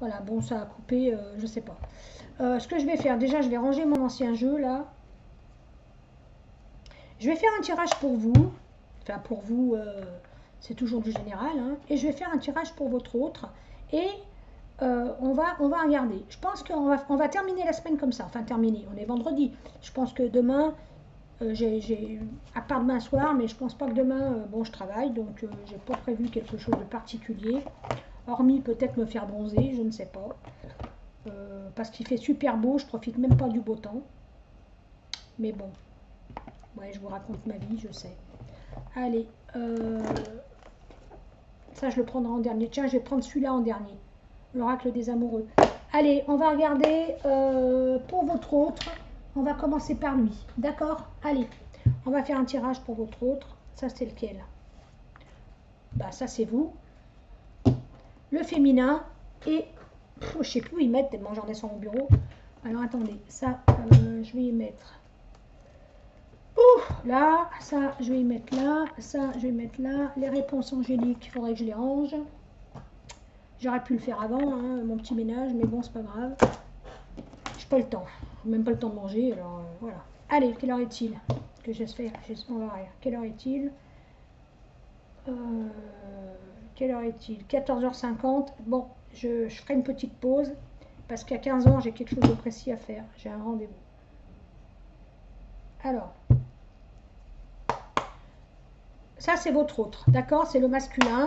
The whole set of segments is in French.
Voilà, bon, ça a coupé, je sais pas. Ce que je vais faire, déjà, je vais ranger mon ancien jeu, là. Je vais faire un tirage pour vous. Enfin, pour vous, c'est toujours du général, hein. Et je vais faire un tirage pour votre autre. Et on va regarder. Je pense qu'on va terminer la semaine comme ça. Enfin, terminer. On est vendredi. Je pense que demain, à part demain soir, mais je pense pas que demain, bon, je travaille. Donc, j'ai pas prévu quelque chose de particulier. Hormis peut-être me faire bronzer, je ne sais pas. Parce qu'il fait super beau, je profite même pas du beau temps. Mais bon, ouais, je vous raconte ma vie, je sais. Allez, ça je le prendrai en dernier. Tiens, je vais prendre celui-là en dernier. L'oracle des amoureux. Allez, on va regarder pour votre autre. On va commencer par lui. D'accord? Allez, on va faire un tirage pour votre autre. Ça, c'est lequel? Bah, ça, c'est vous. Le féminin. Et je sais plus où y mettre tellement j'en ai sur mon bureau. Alors, attendez. Ça, je vais y mettre. Ouh, là, ça, je vais y mettre là. Ça, je vais y mettre là. Les réponses angéliques, il faudrait que je les range. J'aurais pu le faire avant, hein, mon petit ménage, mais bon, c'est pas grave. J'ai pas le temps. Même pas le temps de manger, alors voilà. Allez, quelle heure est-il? Que j'espère. On va voir. Quelle heure est-il? Quelle heure est-il? 14h50. Bon, je ferai une petite pause parce qu'à 15h, j'ai quelque chose de précis à faire. J'ai un rendez-vous. Alors, ça, c'est votre autre. D'accord? C'est le masculin.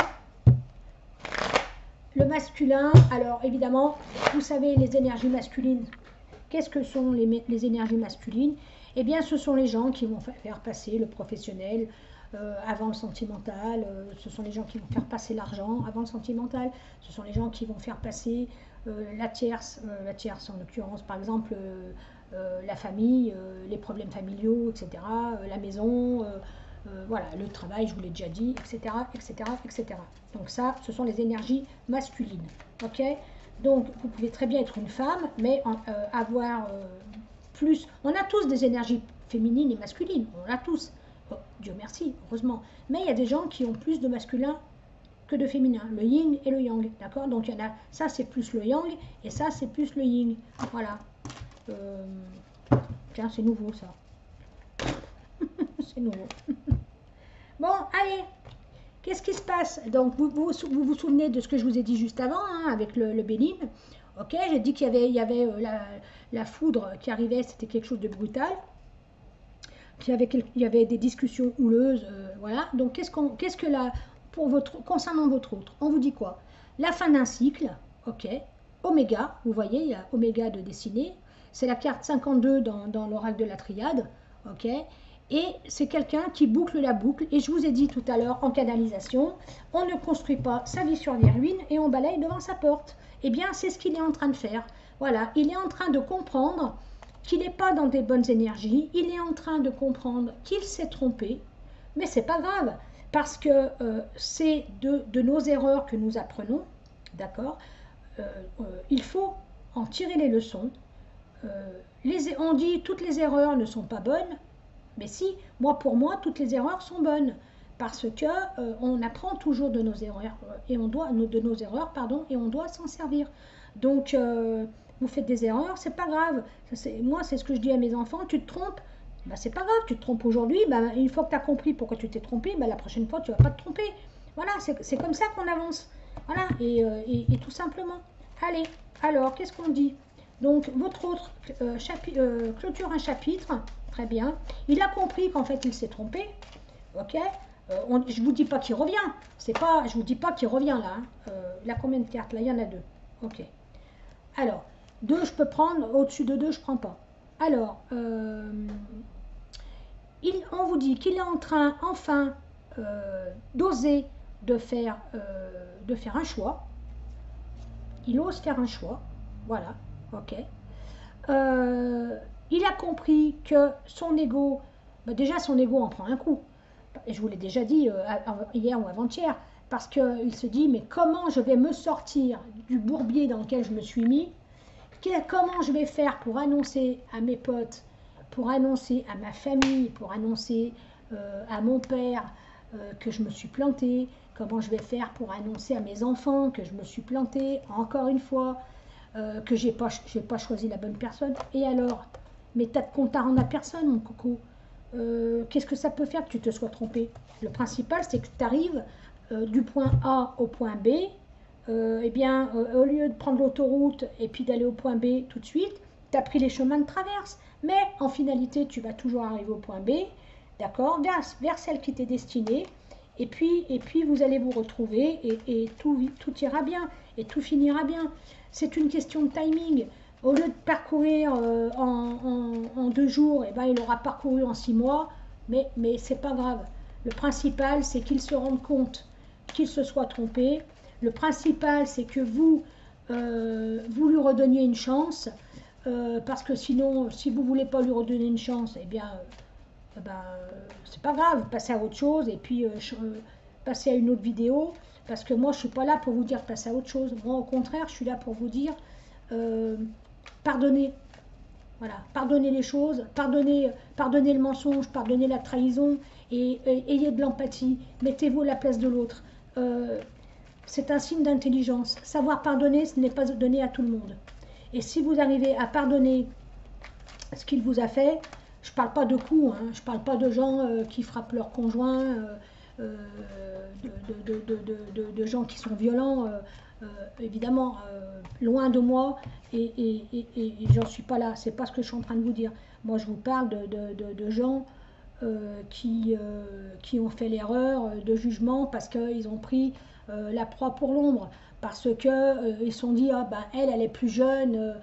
Le masculin, alors évidemment, vous savez, les énergies masculines. Qu'est-ce que sont les énergies masculines? Eh bien, ce sont les gens qui vont faire passer le professionnel avant le sentimental. Ce sont les gens qui vont faire passer l'argent avant le sentimental. Ce sont les gens qui vont faire passer la tierce en l'occurrence, par exemple, la famille, les problèmes familiaux, etc., la maison, voilà, le travail, je vous l'ai déjà dit, etc., etc., etc. Donc ça, ce sont les énergies masculines. Ok? Donc, vous pouvez très bien être une femme, mais avoir plus... On a tous des énergies féminines et masculines, on l'a tous. Oh, Dieu merci, heureusement. Mais il y a des gens qui ont plus de masculin que de féminin, le yin et le yang, d'accord? Donc, il y en a, ça c'est plus le yang, et ça c'est plus le yin. Voilà. Euh, tiens, c'est nouveau ça. C'est nouveau. Bon, allez, qu'est-ce qui se passe? Donc, vous souvenez de ce que je vous ai dit juste avant, hein, avec le Bénin. Ok, j'ai dit qu'il y avait la foudre qui arrivait, c'était quelque chose de brutal. Il y avait des discussions houleuses, voilà. Donc, qu'est-ce que là, concernant votre autre, on vous dit quoi? La fin d'un cycle, ok. Oméga, vous voyez, il y a Oméga de dessiné. C'est la carte 52 dans l'oracle de la triade, ok. Et c'est quelqu'un qui boucle la boucle. Et je vous ai dit tout à l'heure en canalisation, on ne construit pas sa vie sur les ruines et on balaye devant sa porte. Eh bien, c'est ce qu'il est en train de faire. Voilà, il est en train de comprendre qu'il n'est pas dans des bonnes énergies. Il est en train de comprendre qu'il s'est trompé. Mais c'est pas grave, parce que c'est de nos erreurs que nous apprenons. D'accord? Il faut en tirer les leçons. On dit toutes les erreurs ne sont pas bonnes. Mais si, pour moi, toutes les erreurs sont bonnes parce que on apprend toujours de nos erreurs et et on doit s'en servir. Donc, vous faites des erreurs, c'est pas grave. Moi, c'est ce que je dis à mes enfants. Tu te trompes, bah, c'est pas grave. Tu te trompes aujourd'hui, bah, une fois que tu as compris pourquoi tu t'es trompé, bah, la prochaine fois, tu vas pas te tromper. Voilà, c'est comme ça qu'on avance. Voilà, et tout simplement. Allez, alors, qu'est-ce qu'on dit? Donc, votre autre clôture un chapitre. Très bien. Il a compris qu'en fait, il s'est trompé. Ok. Je ne vous dis pas qu'il revient. Je vous dis pas qu'il revient là. Hein. Il a combien de cartes là? Il y en a deux. Ok. Alors, deux, je peux prendre. Au-dessus de deux, je ne prends pas. Alors, on vous dit qu'il est en train, enfin, d'oser de faire un choix. Il ose faire un choix. Voilà. Ok. Il a compris que son ego, bah déjà son ego en prend un coup. Et je vous l'ai déjà dit hier ou avant-hier, parce qu'il se dit, mais comment je vais me sortir du bourbier dans lequel je me suis mis? Comment je vais faire pour annoncer à mes potes, pour annoncer à ma famille, pour annoncer à mon père que je me suis plantée, comment je vais faire pour annoncer à mes enfants que je me suis plantée, encore une fois, que j'ai pas choisi la bonne personne. Et alors, mais t'as de compte à rendre à personne, mon coco. Qu'est-ce que ça peut faire que tu te sois trompé? Le principal, c'est que tu arrives du point A au point B. Eh bien, au lieu de prendre l'autoroute et puis d'aller au point B tout de suite, tu as pris les chemins de traverse. Mais en finalité, tu vas toujours arriver au point B, d'accord, vers celle qui t'est destinée. Et puis, vous allez vous retrouver et tout ira bien et tout finira bien. C'est une question de timing. Au lieu de parcourir en 2 jours, eh ben, il aura parcouru en 6 mois, mais c'est pas grave. Le principal, c'est qu'il se rende compte qu'il se soit trompé. Le principal, c'est que vous lui redonniez une chance, parce que sinon, si vous ne voulez pas lui redonner une chance, eh bien, c'est pas grave, passez à autre chose, et puis passez à une autre vidéo, parce que moi, je ne suis pas là pour vous dire de passer à autre chose. Moi, au contraire, je suis là pour vous dire, pardonnez. Voilà, pardonnez les choses, pardonnez le mensonge, pardonnez la trahison, et ayez de l'empathie, mettez-vous à la place de l'autre. C'est un signe d'intelligence. Savoir pardonner, ce n'est pas donné à tout le monde. Et si vous arrivez à pardonner ce qu'il vous a fait, je ne parle pas de coups, hein, je ne parle pas de gens qui frappent leur conjoint, de gens qui sont violents, évidemment, loin de moi, et j'en suis pas là, c'est pas ce que je suis en train de vous dire. Moi, je vous parle de gens qui ont fait l'erreur de jugement parce qu'ils ont pris la proie pour l'ombre, parce que ils se sont dit, ah ben elle est plus jeune,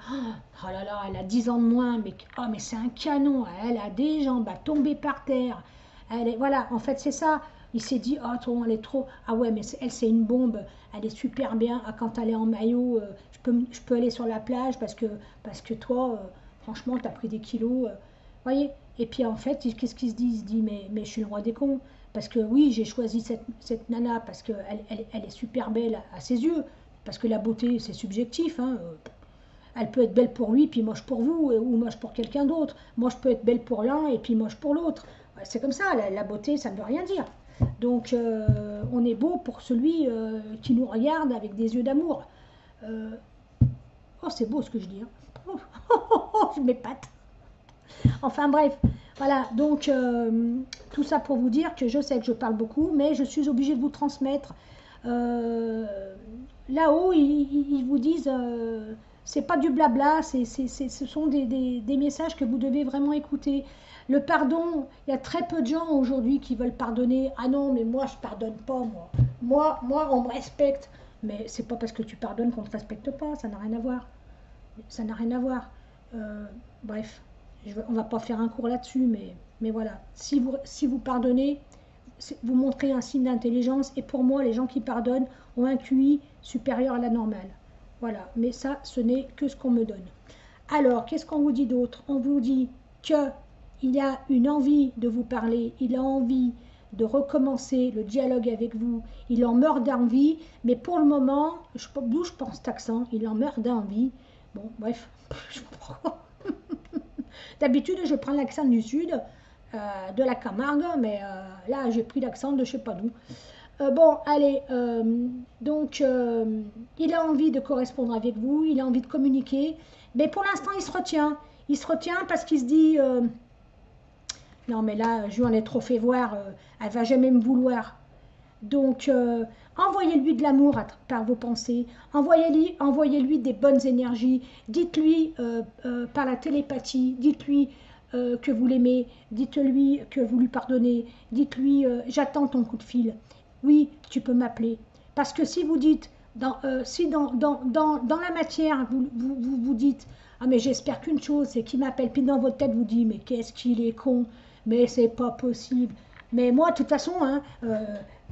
oh là là, elle a 10 ans de moins, mais oh, mais c'est un canon, elle a des jambes à tomber par terre, voilà, en fait c'est ça. Il s'est dit, oh elle est trop, ah ouais, mais elle c'est une bombe, elle est super bien, ah, quand elle est en maillot, je peux aller sur la plage parce que toi, franchement, t'as pris des kilos, voyez. Et puis en fait, qu'est-ce qu'il se dit? Il se dit, mais je suis le roi des cons. Parce que oui, j'ai choisi cette nana parce qu'elle elle est super belle à ses yeux. Parce que la beauté, c'est subjectif, hein. Elle peut être belle pour lui, puis moche pour vous, ou moche pour quelqu'un d'autre. Moi, je peux être belle pour l'un, et puis moche pour l'autre. C'est comme ça, la beauté, ça ne veut rien dire. Donc, on est beau pour celui qui nous regarde avec des yeux d'amour. Oh, c'est beau ce que je dis, hein. Je m'épate. Enfin bref, voilà, donc tout ça pour vous dire que je sais que je parle beaucoup, mais je suis obligée de vous transmettre. Là-haut, ils vous disent, c'est pas du blabla, ce sont des messages que vous devez vraiment écouter. Le pardon, il y a très peu de gens aujourd'hui qui veulent pardonner. Ah non, mais moi je pardonne pas, moi on me respecte. Mais c'est pas parce que tu pardonnes qu'on te respecte pas, ça n'a rien à voir. Ça n'a rien à voir. Bref. On ne va pas faire un cours là-dessus, mais voilà. Si vous pardonnez, vous montrez un signe d'intelligence. Et pour moi, les gens qui pardonnent ont un QI supérieur à la normale. Voilà. Mais ça, ce n'est que ce qu'on me donne. Alors, qu'est-ce qu'on vous dit d'autre? On vous dit qu'il a une envie de vous parler. Il a envie de recommencer le dialogue avec vous. Il en meurt d'envie. Mais pour le moment, d'où je pense cet accent, il en meurt d'envie. Bon, bref, je comprends. D'habitude, je prends l'accent du sud, de la Camargue, mais là, j'ai pris l'accent de je sais pas d'où. Bon, allez, donc, il a envie de correspondre avec vous, il a envie de communiquer, mais pour l'instant, il se retient. Il se retient parce qu'il se dit, non, mais là, je lui en ai trop fait voir, elle va jamais me vouloir. Donc, envoyez-lui de l'amour par vos pensées, envoyez-lui des bonnes énergies, dites-lui par la télépathie, dites-lui que vous l'aimez, dites-lui que vous lui pardonnez, dites-lui j'attends ton coup de fil, oui, tu peux m'appeler. Parce que si vous dites, si dans la matière, vous dites, ah mais j'espère qu'une chose, c'est qu'il m'appelle, puis dans votre tête vous dites, mais qu'est-ce qu'il est con, mais c'est pas possible. Mais moi, de toute façon, hein,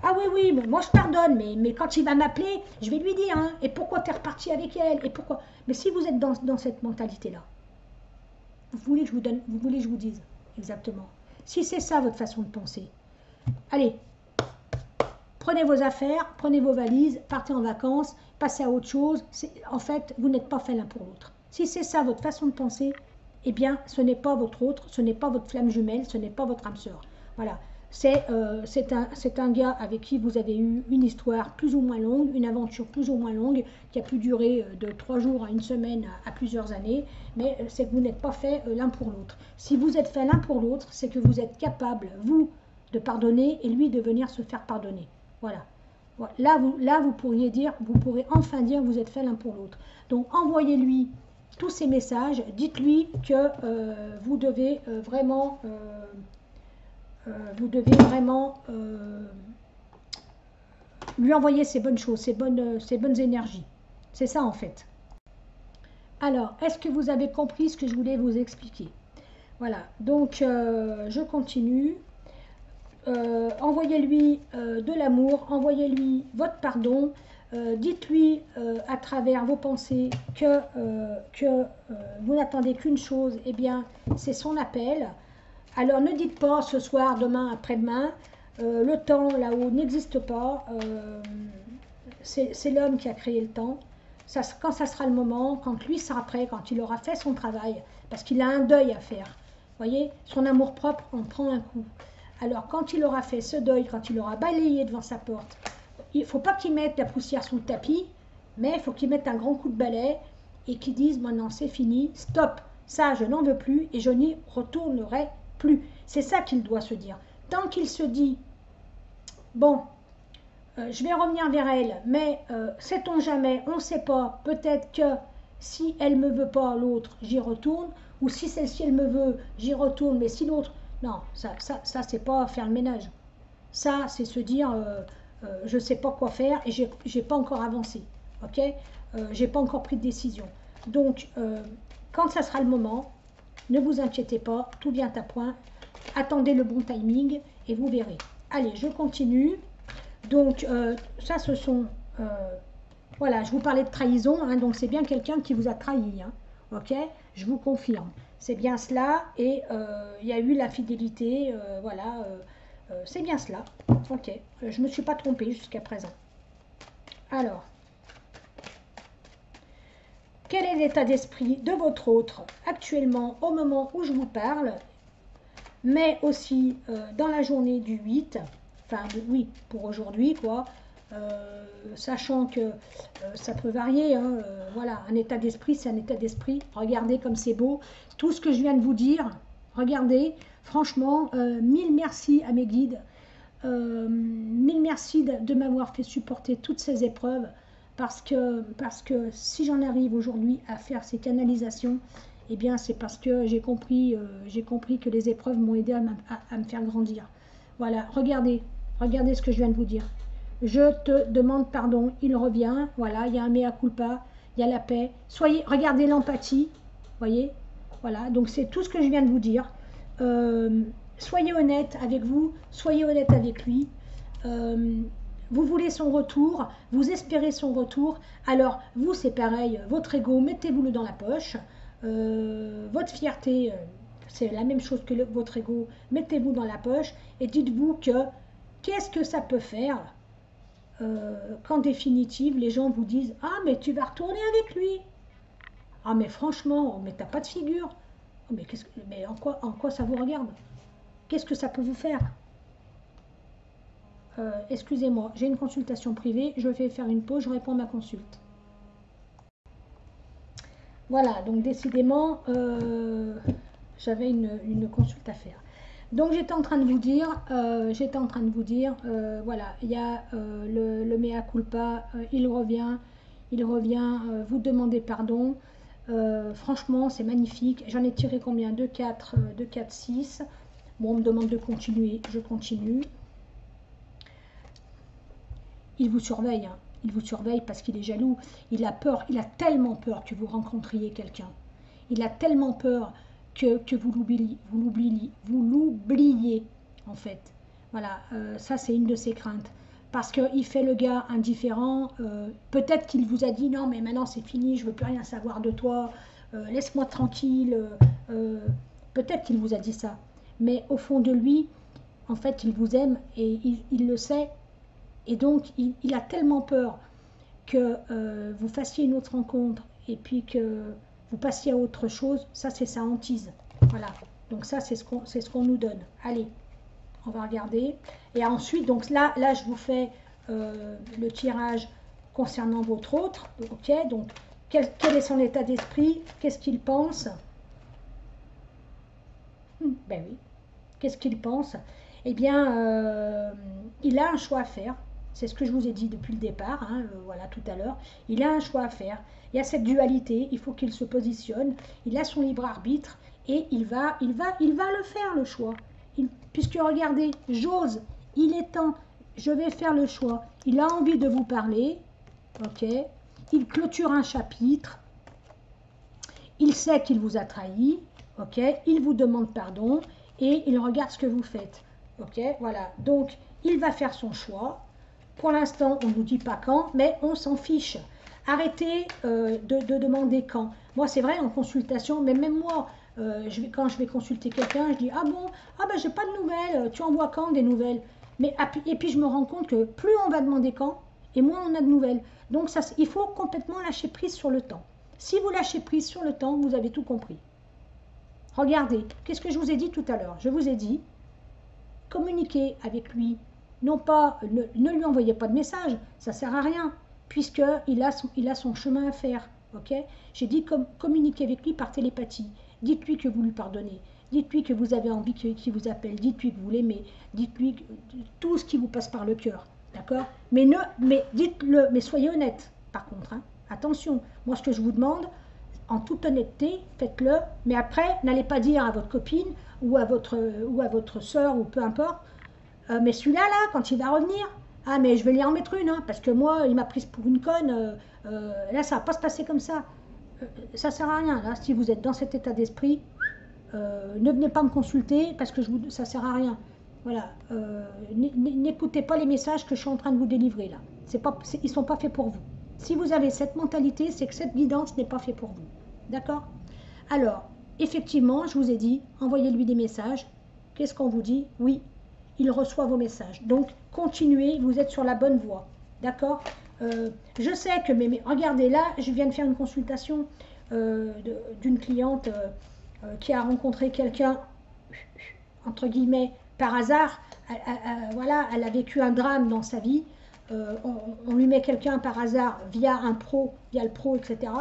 ah oui, mais moi je pardonne, mais quand il va m'appeler, je vais lui dire, hein, et pourquoi tu es reparti avec elle, et pourquoi. Mais si vous êtes dans cette mentalité-là, vous voulez que je vous dise exactement. Si c'est ça votre façon de penser, allez, prenez vos affaires, prenez vos valises, partez en vacances, passez à autre chose. En fait, vous n'êtes pas fait l'un pour l'autre. Si c'est ça votre façon de penser, eh bien, ce n'est pas votre autre, ce n'est pas votre flamme jumelle, ce n'est pas votre âme sœur. Voilà. c'est un gars avec qui vous avez eu une histoire plus ou moins longue, une aventure plus ou moins longue, qui a pu durer de 3 jours à une semaine à plusieurs années, mais c'est que vous n'êtes pas fait l'un pour l'autre. Si vous êtes fait l'un pour l'autre, c'est que vous êtes capable, vous, de pardonner et lui de venir se faire pardonner. Voilà. Là, vous pourriez dire, vous pourrez enfin dire que vous êtes fait l'un pour l'autre. Donc envoyez-lui tous ces messages, dites-lui que vous devez vraiment lui envoyer ces bonnes choses, ces bonnes énergies. C'est ça en fait. Alors, est-ce que vous avez compris ce que je voulais vous expliquer? Voilà, donc je continue. Envoyez-lui de l'amour, envoyez-lui votre pardon, dites-lui à travers vos pensées que vous n'attendez qu'une chose, et bien c'est son appel. Alors ne dites pas ce soir, demain, après-demain, le temps là-haut n'existe pas, c'est l'homme qui a créé le temps. Quand ça sera le moment, quand lui sera prêt, quand il aura fait son travail, parce qu'il a un deuil à faire. Vous voyez, son amour-propre en prend un coup. Alors quand il aura fait ce deuil, quand il aura balayé devant sa porte, il ne faut pas qu'il mette la poussière sous le tapis, mais il faut qu'il mette un grand coup de balai et qu'il dise maintenant c'est fini, stop, ça je n'en veux plus et je n'y retournerai plus. C'est ça qu'il doit se dire. Tant qu'il se dit, bon, je vais revenir vers elle, mais sait-on jamais, on ne sait pas, peut-être que si elle ne me veut pas l'autre, j'y retourne, ou si celle-ci elle me veut, j'y retourne, mais si l'autre, non, ça c'est pas faire le ménage. Ça, c'est se dire, je ne sais pas quoi faire et j'ai pas encore avancé, ok, j'ai pas encore pris de décision. Donc, quand ça sera le moment, ne vous inquiétez pas, tout vient à point. Attendez le bon timing et vous verrez. Allez, je continue. Donc, ça, ce sont... voilà, je vous parlais de trahison, hein, donc c'est bien quelqu'un qui vous a trahi, hein, ok, je vous confirme. C'est bien cela, et il y a eu l'infidélité, voilà, c'est bien cela. Ok, je ne me suis pas trompée jusqu'à présent. Alors, quel est l'état d'esprit de votre autre actuellement au moment où je vous parle, mais aussi dans la journée du 8, enfin oui, pour aujourd'hui, quoi, sachant que ça peut varier, hein, voilà, un état d'esprit, c'est un état d'esprit. Regardez comme c'est beau, tout ce que je viens de vous dire, regardez, franchement, mille merci à mes guides, mille merci de m'avoir fait supporter toutes ces épreuves, parce que si j'en arrive aujourd'hui à faire ces canalisations, eh bien c'est parce que j'ai compris que les épreuves m'ont aidé à me faire grandir. Voilà, regardez ce que je viens de vous dire. Je te demande pardon, il revient, voilà, il y a un mea culpa, il y a la paix. Regardez l'empathie, voyez, voilà, donc c'est tout ce que je viens de vous dire. Soyez honnête avec vous, soyez honnête avec lui. Vous voulez son retour, vous espérez son retour. Alors, vous, c'est pareil, votre ego, mettez-vous-le dans la poche. Votre fierté, c'est la même chose que votre ego, mettez-vous dans la poche et dites-vous que qu'est-ce que ça peut faire qu'en définitive, les gens vous disent « Ah, mais tu vas retourner avec lui !»« Ah, mais franchement, mais t'as pas de figure !»« Mais en quoi ça vous regarde? Qu'est-ce que ça peut vous faire ?» Excusez-moi, j'ai une consultation privée, je vais faire une pause, je réponds à ma consulte. Voilà, donc décidément, j'avais une consulte à faire. Donc j'étais en train de vous dire, voilà, il y a le mea culpa, il revient, vous demandez pardon. Franchement, c'est magnifique. J'en ai tiré combien? 2, 4, 6. Bon, on me demande de continuer, je continue. Il vous surveille, hein. Il vous surveille parce qu'il est jaloux. Il a peur, il a tellement peur que vous rencontriez quelqu'un. Il a tellement peur que vous l'oubliez, en fait. Voilà, ça c'est une de ses craintes. Parce qu'il fait le gars indifférent. Peut-être qu'il vous a dit non, mais maintenant c'est fini, je veux plus rien savoir de toi, laisse-moi tranquille. Peut-être qu'il vous a dit ça. Mais au fond de lui, en fait, il vous aime et il le sait. Et donc, il a tellement peur que vous fassiez une autre rencontre et puis que vous passiez à autre chose. Ça, c'est sa hantise. Voilà. Donc ça, c'est ce qu'on nous donne. Allez. On va regarder. Et ensuite, donc là je vous fais le tirage concernant votre autre. Ok, donc quel est son état d'esprit? Qu'est-ce qu'il pense? Ben oui. Qu'est-ce qu'il pense? Eh bien, il a un choix à faire. C'est ce que je vous ai dit depuis le départ, hein, voilà, tout à l'heure. Il a un choix à faire. Il y a cette dualité, il faut qu'il se positionne. Il a son libre arbitre et il va le faire, le choix. Puisque regardez, j'ose, il est temps, je vais faire le choix. Il a envie de vous parler, ok? Il clôture un chapitre. Il sait qu'il vous a trahi, ok? Il vous demande pardon et il regarde ce que vous faites, ok? Voilà, donc il va faire son choix. Pour l'instant, on ne vous dit pas quand, mais on s'en fiche. Arrêtez de demander quand. Moi, c'est vrai, en consultation, mais même moi, quand je vais consulter quelqu'un, je dis, ah bon, ah ben j'ai pas de nouvelles, tu envoies quand des nouvelles? Mais, et puis je me rends compte que plus on va demander quand, et moins on a de nouvelles. Donc ça, il faut complètement lâcher prise sur le temps. Si vous lâchez prise sur le temps, vous avez tout compris. Regardez, qu'est-ce que je vous ai dit tout à l'heure? Je vous ai dit, communiquez avec lui. Non pas, ne lui envoyez pas de message, ça ne sert à rien, puisqu'il a son chemin à faire. Okay, j'ai dit communiquez avec lui par télépathie. Dites-lui que vous lui pardonnez. Dites-lui que vous avez envie qu'il vous appelle. Dites-lui que vous l'aimez. Dites-lui tout ce qui vous passe par le cœur. D'accord? Mais dites-le, mais soyez honnête, par contre. Hein. Attention, moi ce que je vous demande, en toute honnêteté, faites-le, mais après, n'allez pas dire à votre copine ou à votre soeur ou peu importe, mais celui-là, là, quand il va revenir, ah, mais je vais lui en mettre une, hein, parce que moi, il m'a prise pour une conne, là, ça va pas se passer comme ça. Ça sert à rien, là, si vous êtes dans cet état d'esprit, ne venez pas me consulter, parce que ça sert à rien. Voilà, n'écoutez pas les messages que je suis en train de vous délivrer, là. Ils sont pas faits pour vous. Si vous avez cette mentalité, c'est que cette guidance n'est pas faite pour vous. D'accord? Alors, effectivement, je vous ai dit, envoyez-lui des messages. Qu'est-ce qu'on vous dit? Oui, il reçoit vos messages. Donc, continuez, vous êtes sur la bonne voie. D'accord? Je sais que, mais regardez, là, je viens de faire une consultation d'une cliente qui a rencontré quelqu'un, entre guillemets, par hasard. Voilà, elle a vécu un drame dans sa vie. On lui met quelqu'un par hasard via le pro, etc.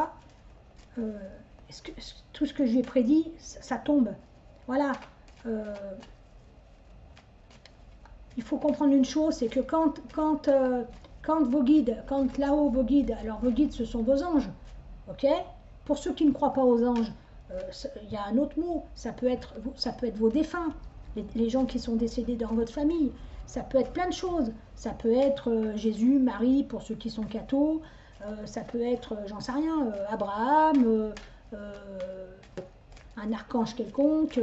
Tout ce que je lui ai prédit, ça tombe. Voilà. Il faut comprendre une chose, c'est que quand vos guides, quand là-haut vos guides, alors vos guides ce sont vos anges, ok? Pour ceux qui ne croient pas aux anges, il y a un autre mot, ça peut être vos défunts, les gens qui sont décédés dans votre famille, ça peut être plein de choses, ça peut être Jésus, Marie pour ceux qui sont cathos, ça peut être, j'en sais rien, Abraham, un archange quelconque,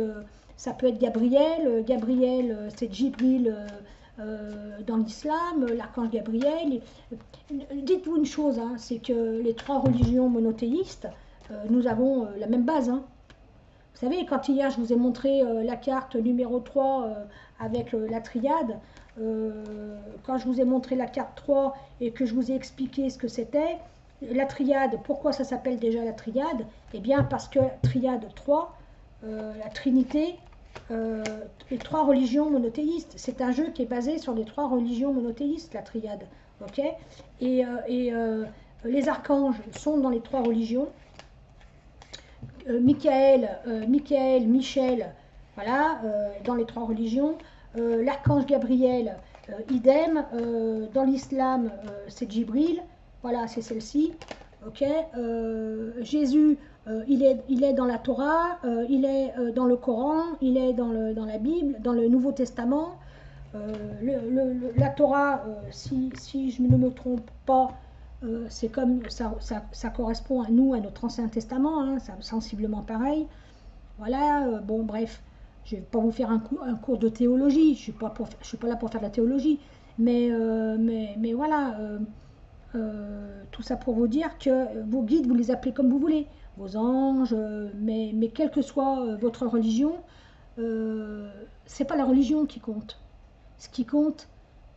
ça peut être Gabriel. Gabriel, c'est Djibril dans l'islam, l'archange Gabriel. Dites-vous une chose, hein, c'est que les trois religions monothéistes, nous avons la même base. Hein. Vous savez, quand hier je vous ai montré la carte numéro 3 avec la triade, quand je vous ai montré la carte 3 et que je vous ai expliqué ce que c'était, la triade, pourquoi ça s'appelle déjà la triade? Eh bien parce que triade 3, la Trinité, les trois religions monothéistes. C'est un jeu qui est basé sur les trois religions monothéistes, la triade. Okay, et les archanges sont dans les trois religions. Michael, Michel, voilà, dans les trois religions. L'archange Gabriel, idem. Dans l'islam, c'est Djibril. Voilà, c'est celle-ci. Ok. Jésus, il est dans la Torah, il est dans le Coran, il est dans la Bible, dans le Nouveau Testament. La Torah, si je ne me trompe pas, c'est comme ça correspond à nous, à notre Ancien Testament, hein, sensiblement pareil. Voilà, bon, bref, je ne vais pas vous faire un cours de théologie, je ne suis pas là pour faire de la théologie, mais voilà, tout ça pour vous dire que vos guides, vous les appelez comme vous voulez, vos anges, mais quelle que soit votre religion, c'est pas la religion qui compte. Ce qui compte,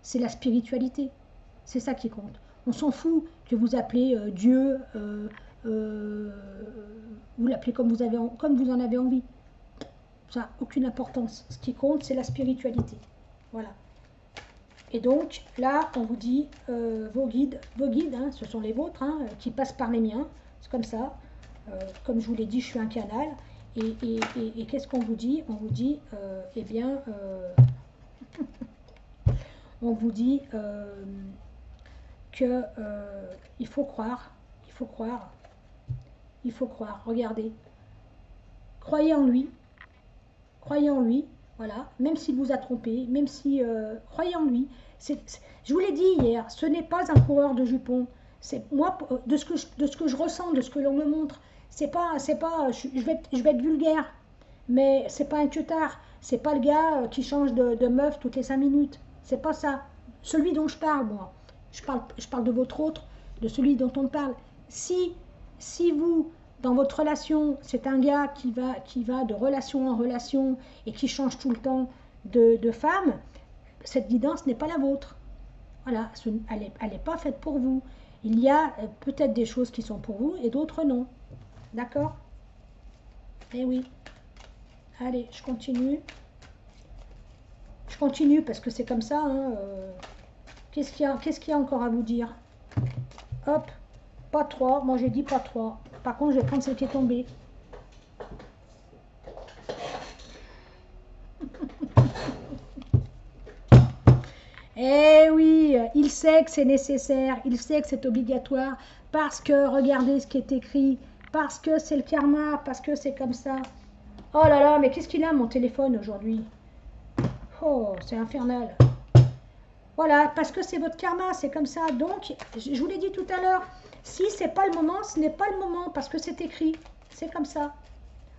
c'est la spiritualité. C'est ça qui compte. On s'en fout que vous appelez Dieu, vous l'appelez comme vous en avez envie. Ça n'a aucune importance. Ce qui compte, c'est la spiritualité. Voilà. Et donc, là, on vous dit, vos guides, hein, ce sont les vôtres, hein, qui passent par les miens. C'est comme ça. Comme je vous l'ai dit, je suis un canal. Et qu'est-ce qu'on vous dit? On vous dit, eh bien, on vous dit que il faut croire, il faut croire, il faut croire. Regardez, croyez en lui, croyez en lui, voilà. Même s'il vous a trompé, même si croyez en lui. Je vous l'ai dit hier, ce n'est pas un coureur de jupons. C'est moi de ce que je ressens, de ce que l'on me montre. C'est pas, je vais être vulgaire, mais c'est pas un tuetard. C'est pas le gars qui change de meuf toutes les 5 minutes. C'est pas ça. Celui dont je parle, moi. Je parle de votre autre, de celui dont on parle. Si vous, dans votre relation, c'est un gars qui va de relation en relation et qui change tout le temps de femme, cette guidance n'est pas la vôtre. Voilà, elle n'est pas faite pour vous. Il y a peut-être des choses qui sont pour vous et d'autres non. D'accord? Eh oui. Allez, je continue. Je continue parce que c'est comme ça. Hein, qu'est-ce qu'il y a encore à vous dire? Hop, pas 3. Moi j'ai dit pas 3. Par contre, je vais prendre celle qui est tombée. Eh oui, il sait que c'est nécessaire, il sait que c'est obligatoire, parce que regardez ce qui est écrit, parce que c'est le karma, parce que c'est comme ça. Oh là là, mais qu'est-ce qu'il a mon téléphone aujourd'hui? Oh, c'est infernal. Voilà, parce que c'est votre karma, c'est comme ça. Donc, je vous l'ai dit tout à l'heure, si c'est pas le moment, ce n'est pas le moment, parce que c'est écrit. C'est comme ça.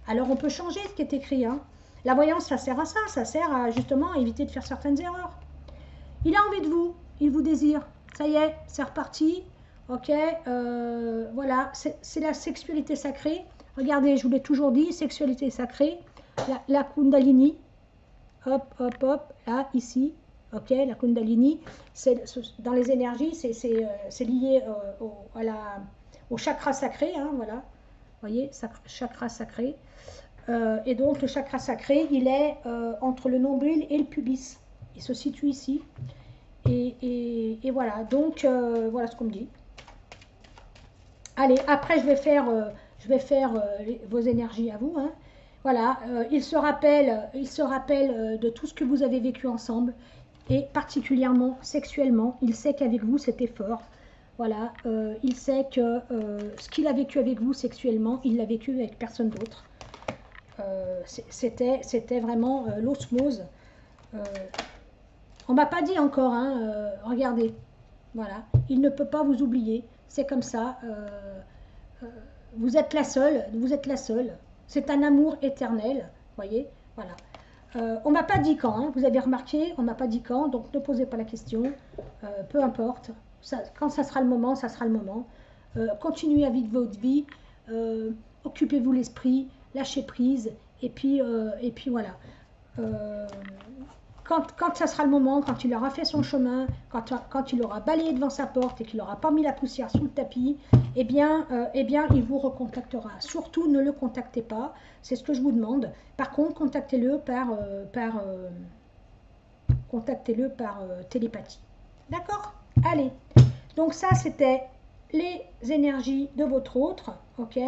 Alors, on peut changer ce qui est écrit. Hein. La voyance, ça sert à ça. Ça sert à justement éviter de faire certaines erreurs. Il a envie de vous, il vous désire. Ça y est, c'est reparti. Ok, voilà, c'est la sexualité sacrée. Regardez, je vous l'ai toujours dit, sexualité sacrée. La Kundalini. Hop, hop, hop, là, ici. Ok, la Kundalini, dans les énergies, c'est lié au chakra sacré, hein, voilà. Vous voyez, chakra sacré. Et donc, le chakra sacré, il est entre le nombril et le pubis. Il se situe ici. Et voilà, donc, voilà ce qu'on me dit. Allez, après, je vais faire vos énergies à vous, hein. Voilà, il se rappelle de tout ce que vous avez vécu ensemble. Et particulièrement sexuellement, il sait qu'avec vous c'était fort. Voilà, il sait que ce qu'il a vécu avec vous sexuellement, il l'a vécu avec personne d'autre. C'était vraiment l'osmose. On m'a pas dit encore, hein, regardez, voilà, il ne peut pas vous oublier, c'est comme ça. Vous êtes la seule, vous êtes la seule. C'est un amour éternel, voyez, voilà. On m'a pas dit quand, hein, vous avez remarqué, on m'a pas dit quand, donc ne posez pas la question, peu importe, quand ça sera le moment, ça sera le moment. Continuez à vivre votre vie, occupez-vous l'esprit, lâchez prise, et puis voilà. Quand ça sera le moment, quand il aura fait son chemin, quand il aura balayé devant sa porte et qu'il n'aura pas mis la poussière sous le tapis, eh bien, il vous recontactera. Surtout, ne le contactez pas, c'est ce que je vous demande. Par contre, contactez-le par télépathie. D'accord? Allez. Donc ça, c'était les énergies de votre autre. Ok?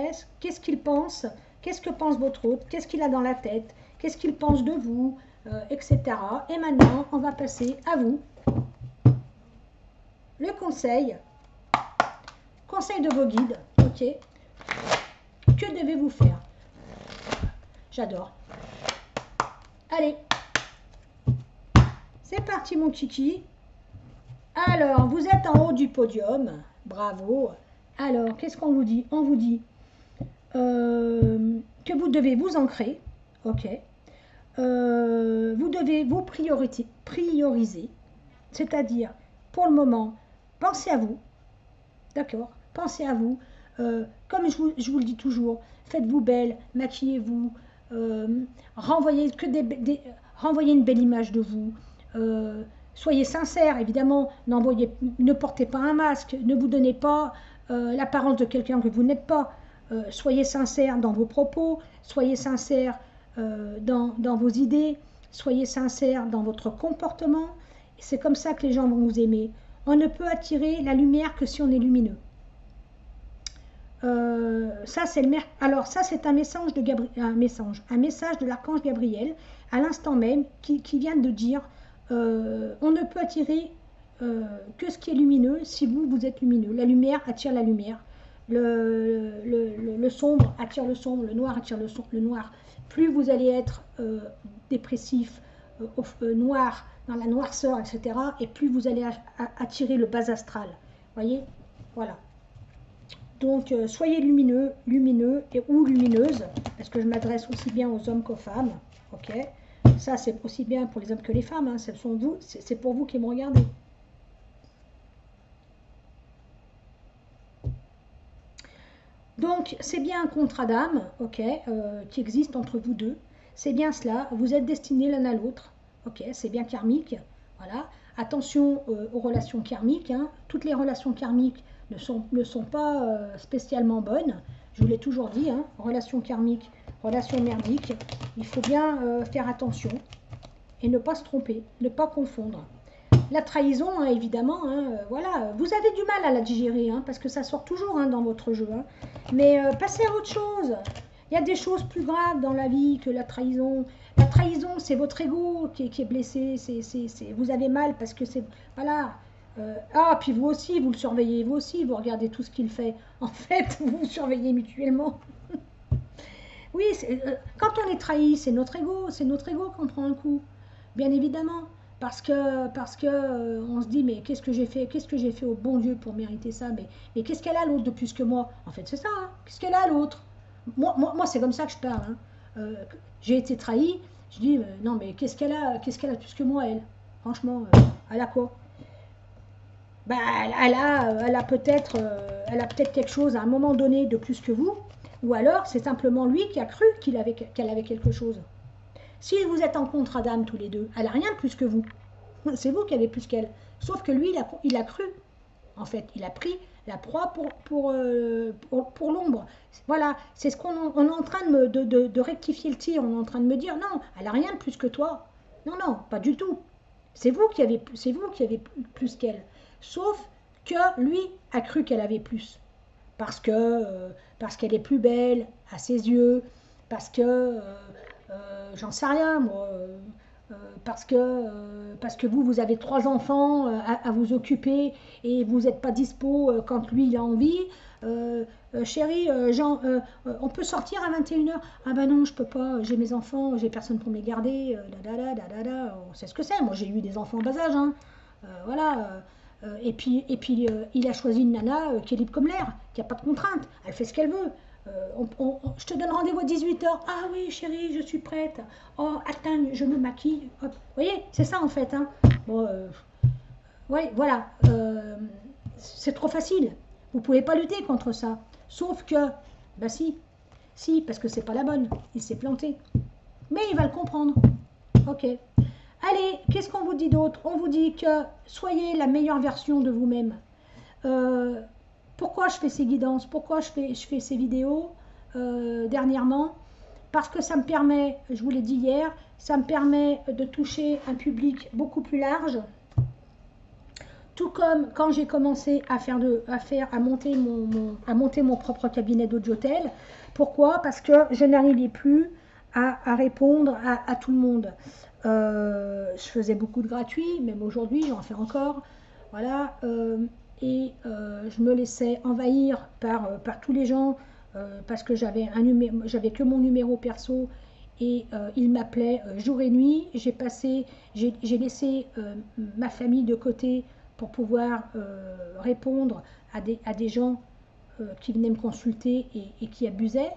Qu'est-ce qu'il pense? Qu'est-ce que pense votre autre? Qu'est-ce qu'il a dans la tête? Qu'est-ce qu'il pense de vous? Etc. Et maintenant, on va passer à vous. Le conseil de vos guides. Ok. Que devez-vous faire? J'adore. Allez. C'est parti, mon kiki. Alors, vous êtes en haut du podium. Bravo. Alors, qu'est-ce qu'on vous dit? On vous dit que vous devez vous ancrer. Ok. Vous devez vous prioriser, c'est-à-dire, pour le moment, pensez à vous, d'accord? Pensez à vous, comme je vous le dis toujours, faites-vous belle, maquillez-vous, renvoyez une belle image de vous, soyez sincère, évidemment, ne portez pas un masque, ne vous donnez pas l'apparence de quelqu'un que vous n'êtes pas, soyez sincère dans vos propos, soyez sincère dans vos idées, soyez sincère dans votre comportement. C'est comme ça que les gens vont vous aimer. On ne peut attirer la lumière que si on est lumineux. Ça, c'est alors ça, c'est un message de l'archange Gabriel à l'instant même qui vient de dire on ne peut attirer que ce qui est lumineux si vous êtes lumineux. La lumière attire la lumière. Le sombre attire le sombre, le noir attire le noir. Plus vous allez être dépressif, noir, dans la noirceur, etc., et plus vous allez attirer le bas astral. Voyez, voilà. Donc, soyez lumineux, ou lumineuse, parce que je m'adresse aussi bien aux hommes qu'aux femmes. Ok, ça c'est aussi bien pour les hommes que les femmes. Hein. C'est pour vous qui me regardez. Donc, c'est bien un contrat d'âme, ok, qui existe entre vous deux. C'est bien cela. Vous êtes destinés l'un à l'autre. Ok, c'est bien karmique. Voilà. Attention aux relations karmiques. Hein. Toutes les relations karmiques ne sont pas spécialement bonnes. Je vous l'ai toujours dit. Hein. Relations karmiques, relations merdiques. Il faut bien faire attention et ne pas se tromper, ne pas confondre. La trahison, hein, évidemment, hein, voilà, vous avez du mal à la digérer, hein, parce que ça sort toujours hein, dans votre jeu. Hein. Mais passez à autre chose. Il y a des choses plus graves dans la vie que la trahison. La trahison, c'est votre ego qui est blessé. Vous avez mal parce que c'est... Voilà. Puis vous aussi, vous le surveillez, vous aussi, vous regardez tout ce qu'il fait. En fait, vous vous surveillez mutuellement. Oui, quand on est trahi, c'est notre ego qu'on prend un coup, bien évidemment. Parce que on se dit, mais qu'est-ce que j'ai fait au bon Dieu pour mériter ça, mais qu'est-ce qu'elle a l'autre de plus que moi? En fait, c'est ça, hein. Qu'est-ce qu'elle a l'autre? Moi c'est comme ça que je parle. Hein. J'ai été trahi, je dis, non, mais qu'est-ce qu'elle a de plus que moi, elle? Franchement, elle a quoi? Bah, elle a peut-être quelque chose à un moment donné de plus que vous, ou alors c'est simplement lui qui a cru qu'elle avait quelque chose. Si vous êtes en contrat d'âme tous les deux, elle n'a rien de plus que vous. C'est vous qui avez plus qu'elle. Sauf que lui, il a cru. En fait, il a pris la proie pour l'ombre. Voilà, c'est ce on est en train de rectifier le tir. On est en train de me dire, non, elle n'a rien de plus que toi. Non, non, pas du tout. C'est vous qui avez plus qu'elle. Sauf que lui a cru qu'elle avait plus. Parce qu'elle est plus belle à ses yeux, parce que j'en sais rien moi, parce que vous avez 3 enfants à vous occuper et vous n'êtes pas dispo quand lui il a envie. Chérie, Jean, on peut sortir à 21h? Ah ben non, je peux pas, j'ai mes enfants, j'ai personne pour me les garder. On sait ce que c'est, moi j'ai eu des enfants en bas âge. Hein. Voilà. Et puis il a choisi une nana qui est libre comme l'air, qui n'a pas de contraintes, elle fait ce qu'elle veut. Je te donne rendez-vous à 18h. Ah oui, chérie, je suis prête. Oh, attends, je me maquille. Hop. Vous voyez, c'est ça en fait. Hein. Bon, ouais, voilà. C'est trop facile. Vous ne pouvez pas lutter contre ça. Sauf que, bah si, parce que c'est pas la bonne. Il s'est planté. Mais il va le comprendre. Ok. Allez, qu'est-ce qu'on vous dit d'autre? On vous dit que soyez la meilleure version de vous-même. Pourquoi je fais ces guidances? Pourquoi je fais ces vidéos dernièrement? Parce que ça me permet, je vous l'ai dit hier, ça me permet de toucher un public beaucoup plus large. Tout comme quand j'ai commencé à monter mon propre cabinet d'audiotel. Pourquoi? Parce que je n'arrivais plus à répondre à tout le monde. Je faisais beaucoup de gratuits, même aujourd'hui, j'en fais encore. Voilà. Et je me laissais envahir par tous les gens parce que j'avais que mon numéro perso et ils m'appelaient jour et nuit. J'ai laissé ma famille de côté pour pouvoir répondre à des gens qui venaient me consulter et qui abusaient.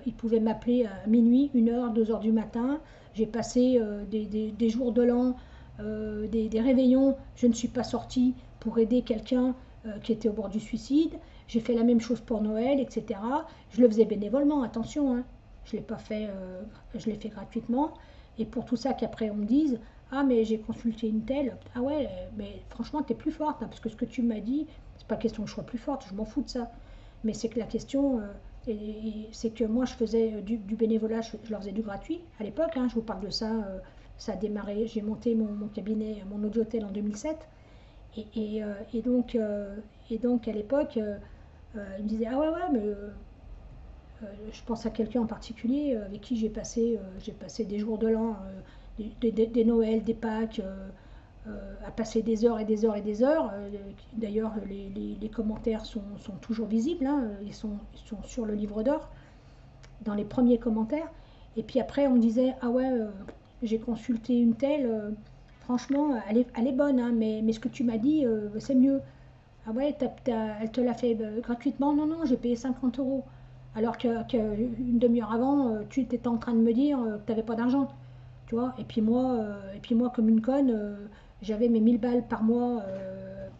Ils pouvaient m'appeler à minuit, 1h, 2h du matin. J'ai passé des jours de l'an, des réveillons. Je ne suis pas sortie pour aider quelqu'un qui était au bord du suicide. J'ai fait la même chose pour Noël, etc. Je le faisais bénévolement, attention. Hein. Je l'ai pas fait, je l'ai fait gratuitement. Et pour tout ça qu'après on me dise, ah mais j'ai consulté une telle. Ah ouais, mais franchement t'es plus forte, hein, parce que ce que tu m'as dit, c'est pas question que je sois plus forte, je m'en fous de ça. Mais c'est que la question, c'est que moi je faisais du bénévolat, je leur faisais du gratuit à l'époque. Hein, je vous parle de ça ça a démarré, j'ai monté mon cabinet, mon audiotel en 2007. Et donc à l'époque, il me disait, ah ouais, ouais, mais je pense à quelqu'un en particulier avec qui j'ai passé des jours de l'an, des Noëls, des Pâques, à passer des heures et des heures et des heures. D'ailleurs, les commentaires sont toujours visibles, hein, ils sont sur le livre d'or, dans les premiers commentaires. Et puis après, on me disait, ah ouais, j'ai consulté une telle, franchement, elle est bonne, hein, mais ce que tu m'as dit, c'est mieux. Ah ouais, elle te l'a fait gratuitement? Non, non, j'ai payé 50 euros. Alors qu'une demi-heure avant, tu étais en train de me dire que tu n'avais pas d'argent. Tu vois? Et puis moi, comme une conne, j'avais mes 1000 balles par mois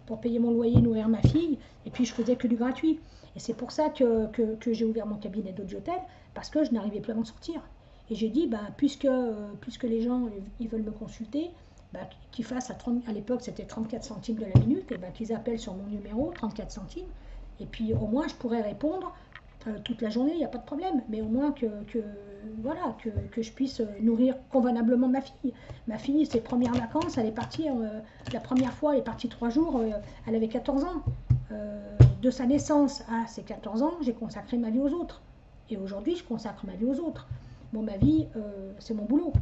pour payer mon loyer, nourrir ma fille, et puis je faisais que du gratuit. Et c'est pour ça que j'ai ouvert mon cabinet d'Audiotel, parce que je n'arrivais plus à m'en sortir. Et j'ai dit, bah, puisque les gens ils veulent me consulter, bah, qu'ils fassent à l'époque c'était 34 centimes de la minute, et bah, qu'ils appellent sur mon numéro, 34 centimes, et puis au moins je pourrais répondre toute la journée, il n'y a pas de problème, mais au moins voilà, que je puisse nourrir convenablement ma fille. Ma fille, ses premières vacances, elle est partie, la première fois, elle est partie 3 jours, elle avait 14 ans. De sa naissance à ses 14 ans, j'ai consacré ma vie aux autres. Et aujourd'hui, je consacre ma vie aux autres. Bon, ma vie, c'est mon boulot.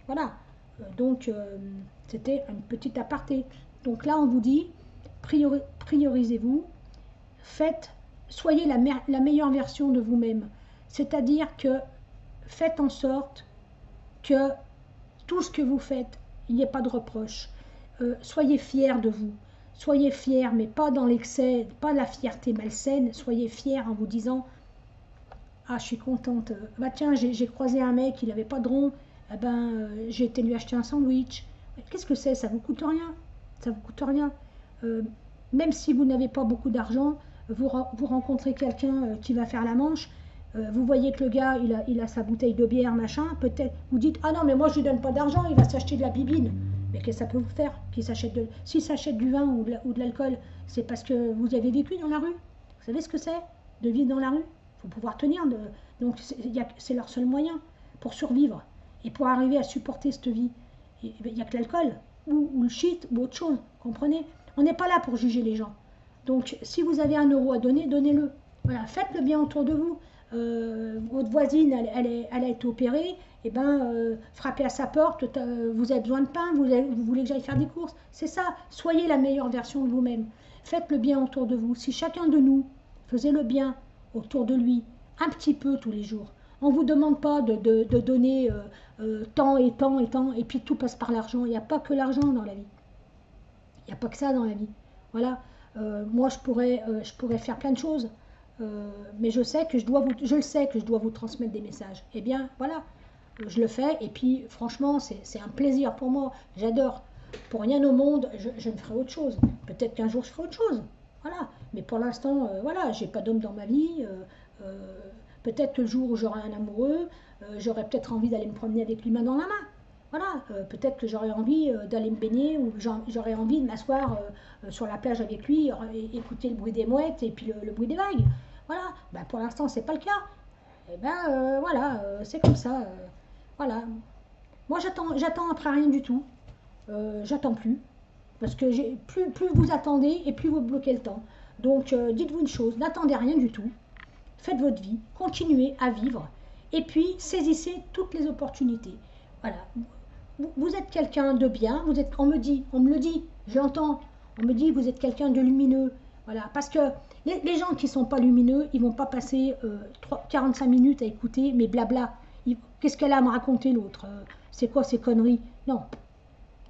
Voilà. Donc, c'était un petit aparté. Donc là, on vous dit, priorisez-vous, soyez la meilleure version de vous-même. C'est-à-dire que faites en sorte que tout ce que vous faites, il n'y ait pas de reproche. Soyez fiers de vous. Soyez fiers, mais pas dans l'excès, pas la fierté malsaine. Soyez fiers en vous disant, ah, je suis contente. Bah tiens, j'ai croisé un mec, il n'avait pas de rond. Eh ben, j'ai été lui acheter un sandwich. Qu'est-ce que c'est? Ça vous coûte rien. Ça vous coûte rien. Même si vous n'avez pas beaucoup d'argent, vous rencontrez quelqu'un qui va faire la manche. Vous voyez que le gars, il a sa bouteille de bière, machin. Peut-être, vous dites, ah non, mais moi je lui donne pas d'argent, il va s'acheter de la bibine. Mais qu'est-ce que ça peut vous faire? S'il s'achète du vin ou de l'alcool, c'est parce que vous avez vécu dans la rue. Vous savez ce que c'est de vivre dans la rue? Il faut pouvoir tenir. Donc c'est leur seul moyen pour survivre et pour arriver à supporter cette vie. Il n'y a que l'alcool ou le shit ou autre chose. Comprenez? On n'est pas là pour juger les gens. Donc si vous avez 1 euro à donner, donnez-le. Voilà, faites le bien autour de vous. Votre voisine, elle a été opérée, et ben, frappez à sa porte, vous avez besoin de pain, vous voulez que j'aille faire des courses. C'est ça, soyez la meilleure version de vous-même. Faites le bien autour de vous. Si chacun de nous faisait le bien autour de lui, un petit peu tous les jours, on ne vous demande pas de donner tant et tant et tant, et puis tout passe par l'argent. Il n'y a pas que l'argent dans la vie. Il n'y a pas que ça dans la vie. Voilà. Moi, je pourrais faire plein de choses. Mais je sais que je le sais que je dois vous transmettre des messages. Eh bien, voilà, je le fais. Et puis, franchement, c'est un plaisir pour moi. J'adore. Pour rien au monde, je ne ferai autre chose. Peut-être qu'un jour, je ferai autre chose. Voilà. Mais pour l'instant, voilà, j'ai pas d'homme dans ma vie. Peut-être que le jour où j'aurai un amoureux, j'aurai peut-être envie d'aller me promener avec lui main dans la main. Voilà, peut-être que j'aurais envie d'aller me baigner ou j'aurais envie de m'asseoir sur la plage avec lui, écouter le bruit des mouettes et puis le bruit des vagues. Voilà, ben, pour l'instant, c'est pas le cas. Et ben voilà, c'est comme ça. Voilà. Moi, j'attends après rien du tout. J'attends plus. Parce que plus vous attendez et plus vous bloquez le temps. Donc, dites-vous une chose, n'attendez rien du tout. Faites votre vie, continuez à vivre. Et puis, saisissez toutes les opportunités. Voilà. Vous êtes quelqu'un de bien, on me le dit, je l'entends. On me dit, vous êtes quelqu'un de lumineux. Voilà, parce que les gens qui ne sont pas lumineux, ils ne vont pas passer 45 minutes à écouter mes blabla. Qu'est-ce qu'elle a à me raconter l'autre? C'est quoi ces conneries? Non.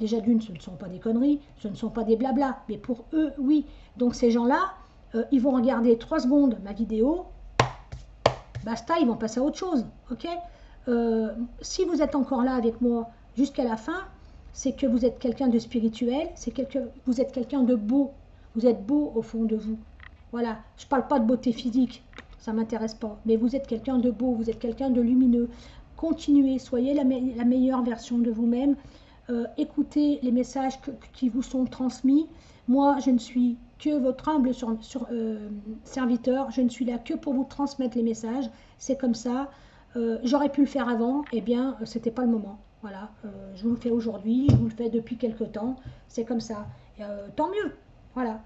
Déjà d'une, ce ne sont pas des conneries, ce ne sont pas des blabla. Mais pour eux, oui. Donc ces gens-là, ils vont regarder 3 secondes ma vidéo. Basta, ils vont passer à autre chose. Ok? Si vous êtes encore là avec moi jusqu'à la fin, c'est que vous êtes quelqu'un de spirituel, vous êtes quelqu'un de beau. Vous êtes beau au fond de vous. Voilà, je ne parle pas de beauté physique, ça ne m'intéresse pas. Mais vous êtes quelqu'un de beau, vous êtes quelqu'un de lumineux. Continuez, soyez la meilleure version de vous-même. Écoutez les messages qui vous sont transmis. Moi, je ne suis que votre humble serviteur. Je ne suis là que pour vous transmettre les messages. C'est comme ça. J'aurais pu le faire avant. Eh bien, ce n'était pas le moment. Voilà, je vous le fais aujourd'hui, je vous le fais depuis quelque temps, c'est comme ça. Tant mieux, voilà.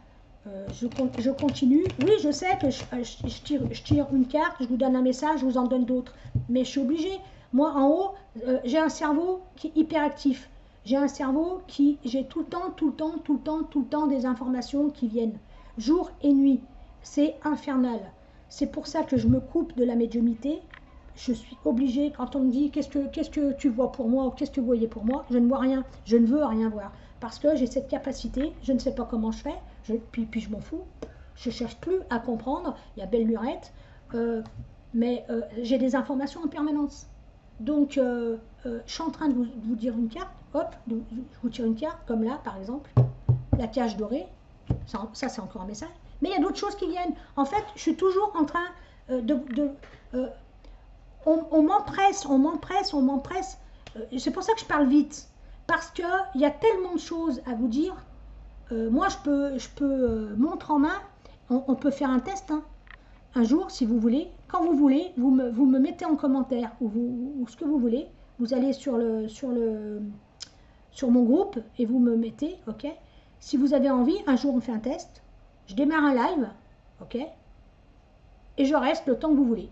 Je continue. Oui, je sais que je tire une carte, je vous donne un message, je vous en donne d'autres. Mais je suis obligée. Moi, en haut, j'ai un cerveau qui est hyperactif. J'ai un cerveau j'ai tout le temps, tout le temps, tout le temps, tout le temps des informations qui viennent, jour et nuit. C'est infernal. C'est pour ça que je me coupe de la médiumnité. Je suis obligée, quand on me dit qu'est-ce que tu vois pour moi ou qu'est-ce que vous voyez pour moi, je ne vois rien, je ne veux rien voir. Parce que j'ai cette capacité, je ne sais pas comment je fais, puis je m'en fous. Je ne cherche plus à comprendre, il y a belle lurette, mais j'ai des informations en permanence. Donc, je suis en train de vous dire une carte, hop, je vous tire une carte, comme là par exemple, la cage dorée, ça c'est encore un message. Mais il y a d'autres choses qui viennent. En fait, je suis toujours en train on m'empresse, on m'empresse, on m'empresse. C'est pour ça que je parle vite. Parce qu'il y a tellement de choses à vous dire. Moi, je peux montre en main, on peut faire un test. Hein. Un jour, si vous voulez, quand vous voulez, vous me mettez en commentaire ou ce que vous voulez. Vous allez sur mon groupe et vous me mettez, ok. Si vous avez envie, un jour on fait un test. Je démarre un live, ok. Et je reste le temps que vous voulez.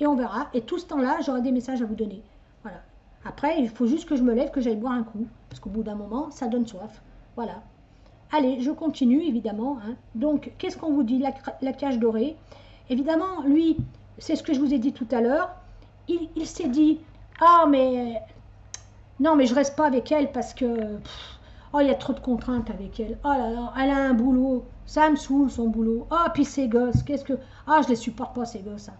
Et on verra. Et tout ce temps-là, j'aurai des messages à vous donner. Voilà. Après, il faut juste que je me lève, que j'aille boire un coup. Parce qu'au bout d'un moment, ça donne soif. Voilà. Allez, je continue, évidemment. Hein. Donc, qu'est-ce qu'on vous dit, la cage dorée? Évidemment, lui, c'est ce que je vous ai dit tout à l'heure. Il s'est dit, ah, mais... Non, mais je reste pas avec elle parce que... oh, il y a trop de contraintes avec elle. Oh là là, elle a un boulot. Ça me saoule, son boulot. Ah, oh, puis ses gosses, qu'est-ce que... ah, je les supporte pas, ces gosses. Hein.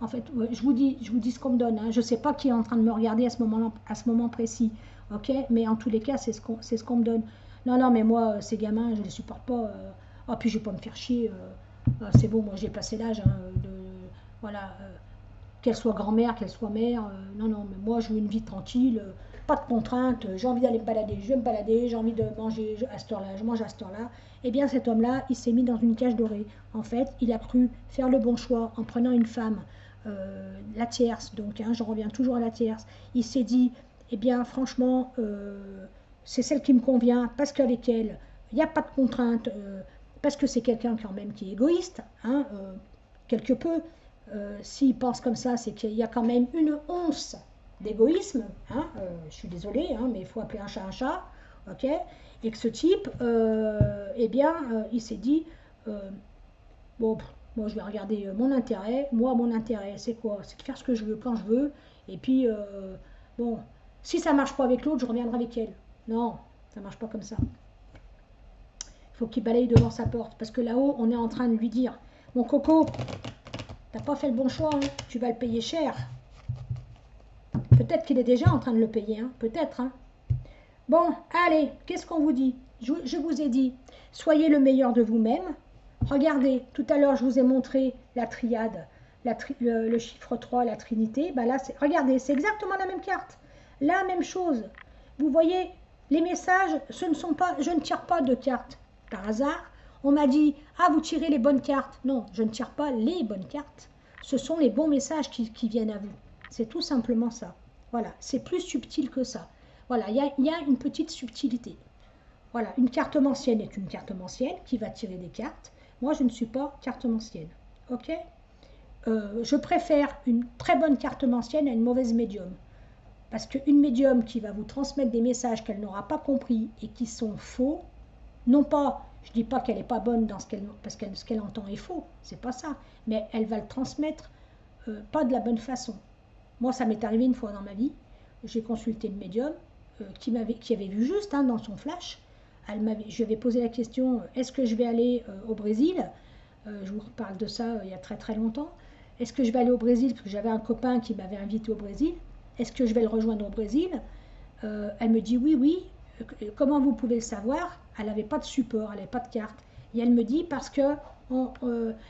En fait, ouais, je vous dis ce qu'on me donne. Hein. Je ne sais pas qui est en train de me regarder à ce moment précis. Ok, mais en tous les cas, c'est ce qu'on me donne. Non, non, mais moi, ces gamins, je ne les supporte pas. Ah, puis je ne vais pas me faire chier. C'est bon, moi, j'ai passé l'âge hein, de... voilà, qu'elle soit grand-mère, qu'elle soit mère. Non, non, mais moi, je veux une vie tranquille. Pas de contraintes. J'ai envie d'aller me balader, je vais me balader. J'ai envie de manger à cette heure-là, je mange à cette heure-là. Eh bien, cet homme-là, il s'est mis dans une cage dorée. En fait, il a cru faire le bon choix en prenant une femme. La tierce, donc hein, je reviens toujours à la tierce, il s'est dit, eh bien franchement, c'est celle qui me convient, parce qu'avec elle, il n'y a pas de contrainte, parce que c'est quelqu'un quand même qui est égoïste, hein, quelque peu, s'il pense comme ça, c'est qu'il y a quand même une once d'égoïsme, hein, je suis désolée, hein, mais il faut appeler un chat, ok, et que ce type, eh bien, il s'est dit, bon, moi, je vais regarder mon intérêt. Moi, mon intérêt, c'est quoi? C'est de faire ce que je veux quand je veux. Et puis, bon, si ça ne marche pas avec l'autre, je reviendrai avec elle. Non, ça ne marche pas comme ça. Il faut qu'il balaye devant sa porte. Parce que là-haut, on est en train de lui dire, mon coco, t'as pas fait le bon choix, hein, tu vas le payer cher. Peut-être qu'il est déjà en train de le payer, hein, peut-être. Hein. Bon, allez, qu'est-ce qu'on vous dit? Je vous ai dit, soyez le meilleur de vous-même. Regardez, tout à l'heure, je vous ai montré la triade, le chiffre 3, la trinité. Ben là, regardez, c'est exactement la même carte. La même chose. Vous voyez, les messages, ce ne sont pas, je ne tire pas de cartes par hasard. On m'a dit, ah, vous tirez les bonnes cartes. Non, je ne tire pas les bonnes cartes. Ce sont les bons messages qui viennent à vous. C'est tout simplement ça. Voilà, c'est plus subtil que ça. Voilà, il y a une petite subtilité. Voilà, une cartomancienne est une cartomancienne qui va tirer des cartes. Moi, je ne suis pas cartomancienne. Ok, je préfère une très bonne cartomancienne à une mauvaise médium. Parce qu'une médium qui va vous transmettre des messages qu'elle n'aura pas compris et qui sont faux, non pas, je ne dis pas qu'elle n'est pas bonne dans parce que ce qu'elle entend est faux, c'est pas ça, mais elle va le transmettre pas de la bonne façon. Moi, ça m'est arrivé une fois dans ma vie, j'ai consulté une médium qui avait vu juste hein, dans son flash. Je lui avais posé la question, est-ce que je vais aller au Brésil? Je vous parle de ça il y a très très longtemps. Est-ce que je vais aller au Brésil? Parce que j'avais un copain qui m'avait invité au Brésil. Est-ce que je vais le rejoindre au Brésil? Elle me dit oui, oui. Comment vous pouvez le savoir? Elle n'avait pas de support, elle n'avait pas de carte. Et elle me dit parce que,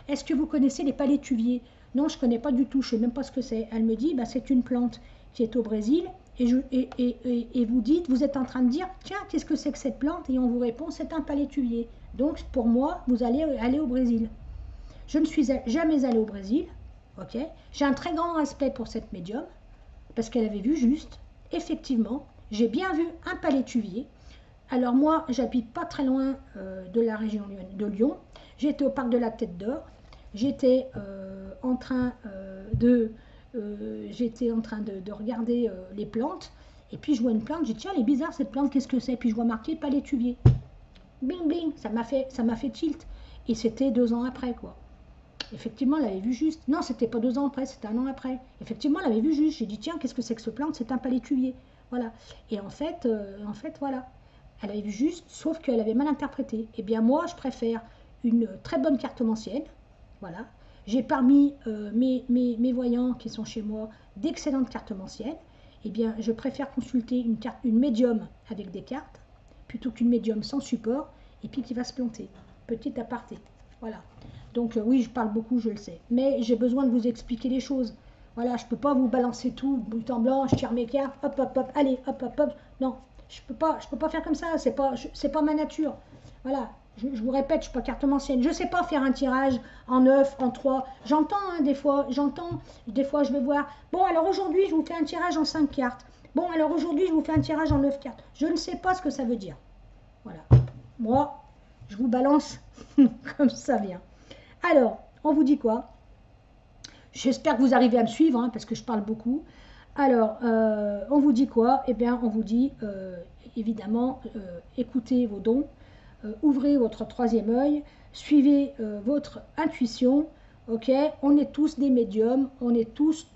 est-ce que vous connaissez les palétuviers? Non, je ne connais pas du tout, je ne sais même pas ce que c'est. Elle me dit, bah, c'est une plante qui est au Brésil. Et vous dites, vous êtes en train de dire, tiens, qu'est-ce que c'est que cette plante? Et on vous répond, c'est un palétuvier. Donc, pour moi, vous allez aller au Brésil. Je ne suis jamais allée au Brésil. Ok. J'ai un très grand respect pour cette médium, parce qu'elle avait vu juste. effectivement, j'ai bien vu un palétuvier. Alors moi, j'habite pas très loin de la région de Lyon. J'étais au parc de la Tête d'Or. J'étais en train de regarder les plantes. Et puis je vois une plante, j'ai dit tiens, elle est bizarre cette plante, qu'est-ce que c'est? Puis je vois marqué palétuvier. Bing bing, ça m'a fait tilt. Et c'était 2 ans après quoi. Effectivement, elle avait vu juste. Non, c'était pas 2 ans après, c'était 1 an après. Effectivement, elle avait vu juste. J'ai dit tiens, qu'est-ce que c'est que ce plante? C'est un palétuvier. Voilà. Et en fait, voilà. Elle avait vu juste, sauf qu'elle avait mal interprété. Eh bien, moi, je préfère une très bonne cartomancienne. Voilà. J'ai parmi mes voyants qui sont chez moi d'excellentes cartomanciennes. Eh bien, je préfère consulter une médium avec des cartes plutôt qu'une médium sans support et puis qui va se planter. Petit aparté. Voilà. Donc oui, je parle beaucoup, je le sais. Mais j'ai besoin de vous expliquer les choses. Voilà, je ne peux pas vous balancer tout, but en blanc, je tire mes cartes, hop, hop, hop, allez, hop, hop, hop. Non, je peux pas faire comme ça, c'est pas ma nature. Voilà, je vous répète, je suis pas cartomancienne. Je sais pas faire un tirage en 9, en 3. J'entends des fois, je vais voir. Bon, alors aujourd'hui, je vous fais un tirage en 5 cartes. Bon, alors aujourd'hui, je vous fais un tirage en 9 cartes. Je ne sais pas ce que ça veut dire. Voilà. Moi, je vous balance comme ça vient. Alors, on vous dit quoi? J'espère que vous arrivez à me suivre, hein, parce que je parle beaucoup. Alors, on vous dit quoi? Eh bien, on vous dit, évidemment, écoutez vos dons, ouvrez votre troisième œil, suivez votre intuition, ok? On est tous des médiums, on est tous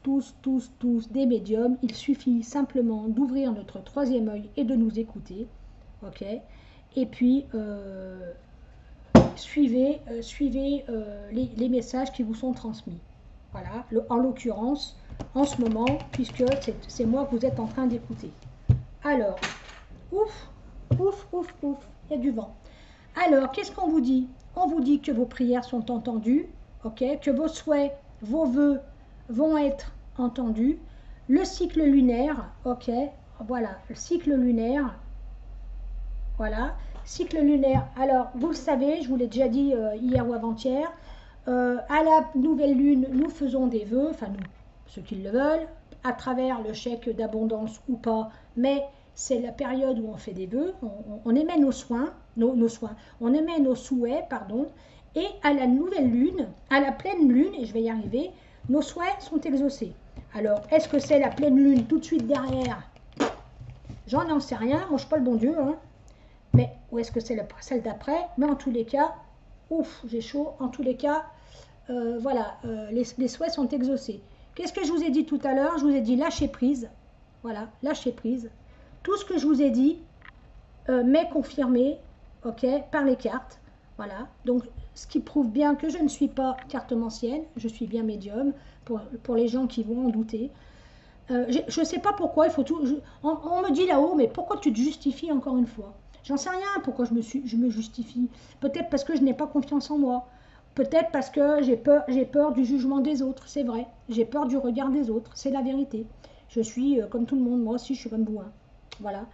des médiums. Il suffit simplement d'ouvrir notre troisième œil et de nous écouter, ok? Et puis, suivez les messages qui vous sont transmis. Voilà, en l'occurrence, en ce moment, puisque c'est moi que vous êtes en train d'écouter. Alors, ouf, ouf, ouf, ouf, il y a du vent. Alors, qu'est-ce qu'on vous dit? On vous dit que vos prières sont entendues, ok, que vos souhaits, vos vœux vont être entendus. Le cycle lunaire, ok, voilà, le cycle lunaire, voilà, cycle lunaire. Alors, vous le savez, je vous l'ai déjà dit hier ou avant-hier, à la nouvelle lune, nous faisons des vœux, enfin nous, ceux qui le veulent, à travers le chèque d'abondance ou pas, mais c'est la période où on fait des vœux, on émet nos soins, on émet nos souhaits, pardon, et à la nouvelle lune, à la pleine lune, et je vais y arriver, nos souhaits sont exaucés. Alors, est-ce que c'est la pleine lune tout de suite derrière? J'en sais rien, moi je ne suis pas le bon Dieu, hein. Mais, ou est-ce que c'est celle d'après? Mais en tous les cas, ouf, j'ai chaud. En tous les cas, voilà, les souhaits sont exaucés. Qu'est-ce que je vous ai dit tout à l'heure? Je vous ai dit lâcher prise. Voilà, lâcher prise. Tout ce que je vous ai dit m'est confirmé, ok, par les cartes. Voilà, donc ce qui prouve bien que je ne suis pas cartomancienne, je suis bien médium, pour les gens qui vont en douter. Je ne sais pas pourquoi, il faut tout. On me dit là-haut, mais pourquoi tu te justifies encore une fois? J'en sais rien pourquoi je me justifie. Peut-être parce que je n'ai pas confiance en moi. Peut-être parce que j'ai peur du jugement des autres. C'est vrai. J'ai peur du regard des autres. C'est la vérité. Je suis comme tout le monde. Moi aussi, je suis comme vous. Hein. Voilà.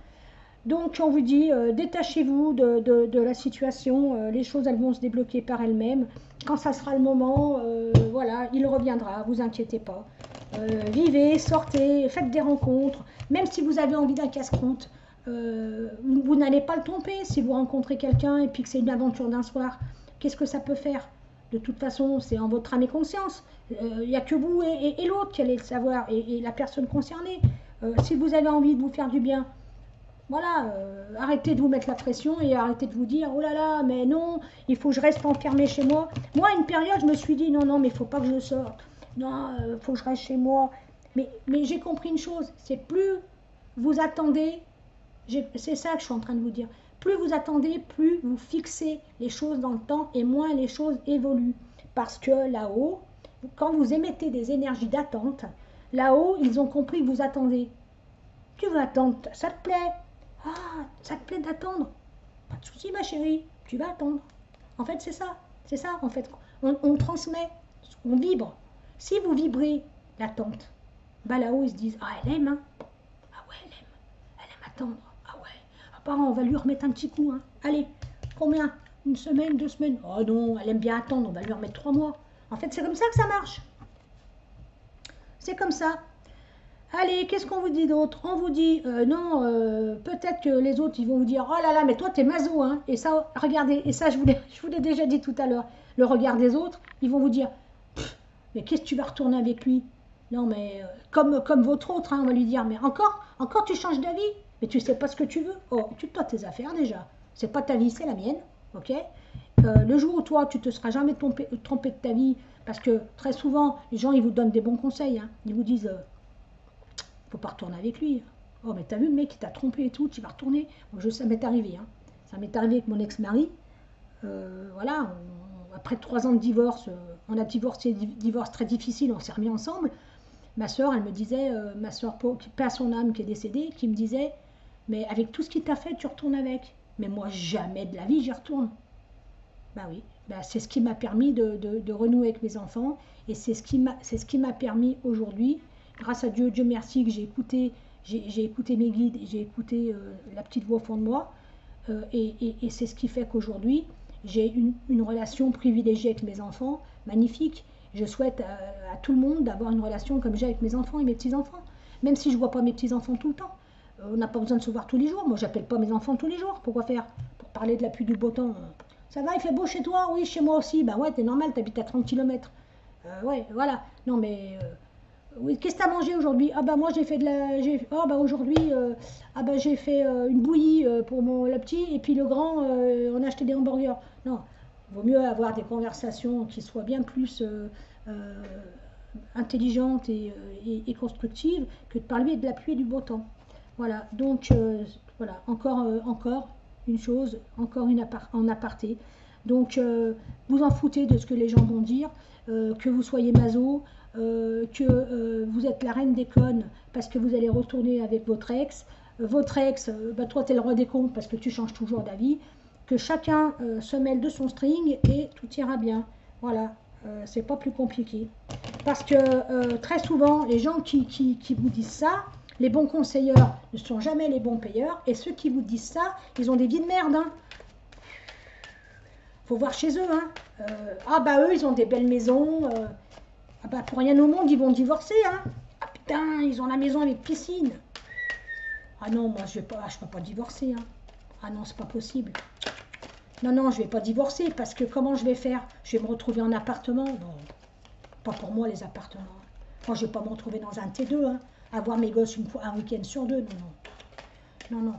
Donc, on vous dit, détachez-vous de la situation. Les choses, elles vont se débloquer par elles-mêmes. Quand ça sera le moment, voilà, il reviendra. Vous inquiétez pas. Vivez, sortez, faites des rencontres. Même si vous avez envie d'un casse-croûte. Vous n'allez pas le tromper si vous rencontrez quelqu'un et puis que c'est une aventure d'un soir. Qu'est-ce que ça peut faire? De toute façon, c'est en votre âme et conscience. Il n'y a que vous et l'autre qui allez le savoir et la personne concernée. Si vous avez envie de vous faire du bien, voilà, arrêtez de vous mettre la pression et arrêtez de vous dire oh là là, mais non, il faut que je reste enfermée chez moi. Moi, à une période, je me suis dit non, mais il ne faut pas que je sorte. Non, il faut que je reste chez moi. Mais j'ai compris une chose, c'est plus vous attendez. C'est ça que je suis en train de vous dire. Plus vous attendez, plus vous fixez les choses dans le temps et moins les choses évoluent. Parce que là-haut, quand vous émettez des énergies d'attente, là-haut, ils ont compris que vous attendez. Tu vas attendre, ça te plaît? Ah, ça te plaît d'attendre? Pas de souci, ma chérie, tu vas attendre. En fait, c'est ça, en fait. On transmet, on vibre. Si vous vibrez l'attente, bah là-haut, ils se disent, ah, elle aime, hein? Ah ouais, elle aime attendre. On va lui remettre un petit coup. Hein. Allez, combien? 1 semaine, 2 semaines? Oh non, elle aime bien attendre, on va lui remettre 3 mois. En fait, c'est comme ça que ça marche. C'est comme ça. Allez, qu'est-ce qu'on vous dit d'autre? On vous dit, non, peut-être que les autres, ils vont vous dire, oh là là, mais toi, t'es maso, hein. Et ça, regardez, et ça, je vous l'ai déjà dit tout à l'heure, le regard des autres, ils vont vous dire, mais qu'est-ce que tu vas retourner avec lui? Non, mais comme votre autre, hein, on va lui dire, mais encore tu changes d'avis, mais tu sais pas ce que tu veux. Oh, occupe-toi de tes affaires déjà. C'est pas ta vie, c'est la mienne, ok? Le jour où toi, tu te seras jamais trompé de ta vie, parce que très souvent, les gens, ils vous donnent des bons conseils, hein. Ils vous disent, faut pas retourner avec lui. Oh, mais t'as vu le mec qui t'a trompé et tout, tu vas retourner. Bon, ça m'est arrivé, hein. Ça m'est arrivé avec mon ex-mari. Voilà, après 3 ans de divorce, on a divorcé, divorce très difficile, on s'est remis ensemble. Ma soeur, elle me disait, ma soeur, paix à son âme qui est décédée, qui me disait, mais avec tout ce qu'il t'a fait, tu retournes avec. Mais moi, jamais de la vie, j'y retourne. Bah oui, bah, c'est ce qui m'a permis de renouer avec mes enfants et c'est ce qui m'a permis aujourd'hui, grâce à Dieu, Dieu merci que j'ai écouté mes guides, j'ai écouté la petite voix au fond de moi et c'est ce qui fait qu'aujourd'hui j'ai une relation privilégiée avec mes enfants, magnifique. Je souhaite à tout le monde d'avoir une relation comme j'ai avec mes enfants et mes petits-enfants, même si je ne vois pas mes petits-enfants tout le temps. On n'a pas besoin de se voir tous les jours. Moi, j'appelle pas mes enfants tous les jours. Pourquoi faire? Pour parler de la pluie du beau temps. Ça va, il fait beau chez toi? Oui, chez moi aussi. Bah ouais, t'es normal, t'habites à 30 km. Ouais, voilà. Non, mais oui, qu'est-ce que t'as mangé aujourd'hui? Ah bah moi j'ai fait de la. Oh bah aujourd'hui, ah bah j'ai fait une bouillie pour le petit et puis le grand, on a acheté des hamburgers. Non, il vaut mieux avoir des conversations qui soient bien plus euh, intelligentes et constructives que de parler de la pluie et du beau temps. Voilà, donc voilà, encore une chose, encore en aparté. Donc vous en foutez de ce que les gens vont dire, que vous soyez maso, que vous êtes la reine des connes parce que vous allez retourner avec votre ex. Votre ex, bah, toi tu es le roi des comptes parce que tu changes toujours d'avis. Que chacun se mêle de son string et tout ira bien. Voilà, c'est pas plus compliqué. Parce que très souvent, les gens qui vous disent ça, les bons conseilleurs ne sont jamais les bons payeurs. Et ceux qui vous disent ça, ils ont des vies de merde. Hein. Faut voir chez eux. Hein. Ah bah eux, ils ont des belles maisons. Ah bah pour rien au monde, ils vont divorcer. Hein. Ah putain, ils ont la maison avec piscine. Ah non, moi je peux pas divorcer. Hein. Ah non, c'est pas possible. Non, non, je vais pas divorcer parce que comment je vais faire? Je vais me retrouver en appartement? Non, pas pour moi les appartements. Moi, je vais pas me retrouver dans un T2, hein, avoir mes gosses une fois, un week-end sur deux. Non, non, non, non,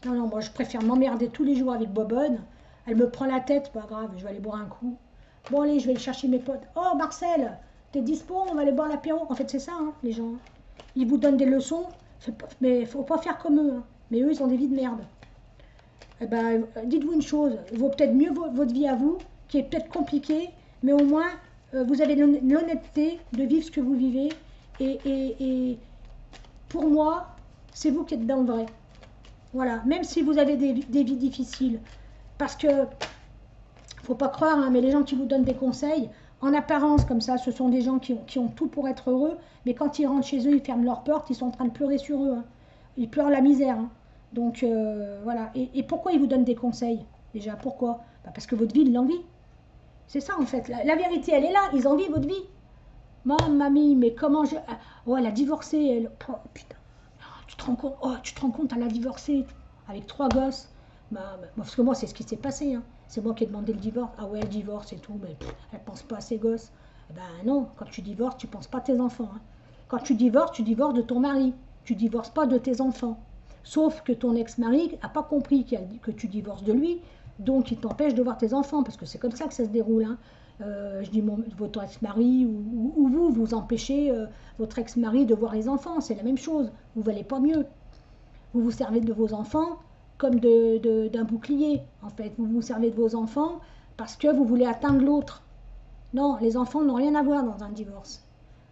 non, non. Moi, je préfère m'emmerder tous les jours avec Bobonne. Elle me prend la tête, pas grave, je vais aller boire un coup. Bon, allez, je vais aller chercher mes potes. Oh, Marcel, t'es dispo? On va aller boire l'apéro. En fait, c'est ça, hein, les gens. Ils vous donnent des leçons, mais faut pas faire comme eux. Hein. Mais eux, ils ont des vies de merde. Eh ben, dites-vous une chose, il vaut peut-être mieux votre vie à vous, qui est peut-être compliquée, mais au moins vous avez l'honnêteté de vivre ce que vous vivez. Et pour moi, c'est vous qui êtes dans le vrai. Voilà, même si vous avez des vies difficiles. Parce que, faut pas croire, hein, mais les gens qui vous donnent des conseils, en apparence comme ça, ce sont des gens qui ont tout pour être heureux, mais quand ils rentrent chez eux, ils ferment leurs portes, ils sont en train de pleurer sur eux. Hein. Ils pleurent la misère. Hein. Donc voilà. Et pourquoi ils vous donnent des conseils? Déjà, pourquoi? Bah, parce que votre vie, ils l'envient. C'est ça en fait. La vérité, elle est là. Ils envient votre vie. Mamie, mais comment je. Oh, elle a divorcé. Elle. Oh, putain. Tu te rends compte? Oh, tu te rends compte, elle a divorcé avec 3 gosses. Parce que moi, c'est ce qui s'est passé. Hein. C'est moi qui ai demandé le divorce. Ah ouais, elle divorce et tout, mais elle pense pas à ses gosses. Eh ben non, quand tu divorces, tu penses pas à tes enfants. Hein. Quand tu divorces de ton mari. Tu divorces pas de tes enfants. Sauf que ton ex-mari n'a pas compris que tu divorces de lui, donc il t'empêche de voir tes enfants, parce que c'est comme ça que ça se déroule. Hein. Je dis votre ex-mari ou vous empêchez votre ex-mari de voir les enfants, c'est la même chose, vous ne valez pas mieux. Vous vous servez de vos enfants comme d'un bouclier, en fait. Vous vous servez de vos enfants parce que vous voulez atteindre l'autre. Non, les enfants n'ont rien à voir dans un divorce.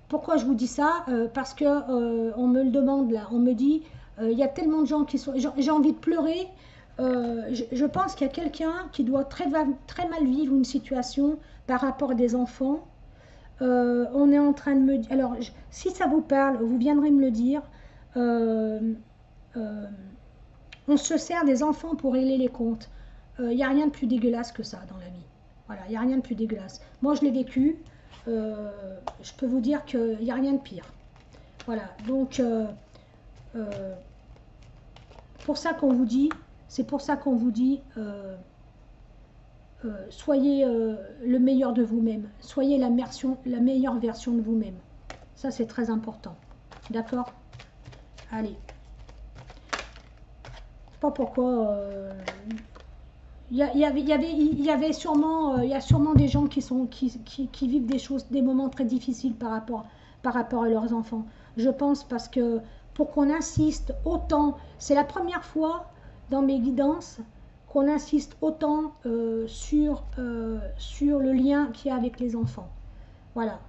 Pourquoi je vous dis ça? Parce que on me le demande là, on me dit, il y a tellement de gens qui sont... J'ai envie de pleurer. Je pense qu'il y a quelqu'un qui doit très mal vivre une situation par rapport à des enfants. On est en train de me dire... Alors, si ça vous parle, vous viendrez me le dire. Euh, euh, on se sert des enfants pour régler les comptes. Il n'y a rien de plus dégueulasse que ça dans la vie. Voilà, il n'y a rien de plus dégueulasse. Moi, je l'ai vécu. Je peux vous dire qu'il n'y a rien de pire. Voilà, donc euh, pour ça qu'on vous dit, c'est pour ça qu'on vous dit, soyez le meilleur de vous-même, soyez la meilleure version de vous-même. Ça, c'est très important. D'accord? Allez. Je sais pas pourquoi. Il y avait sûrement, il y a sûrement des gens qui vivent des choses, des moments très difficiles par rapport à leurs enfants. Je pense parce que pour qu'on insiste autant, c'est la première fois dans mes guidances qu'on insiste autant sur le lien qu'il y a avec les enfants. Voilà.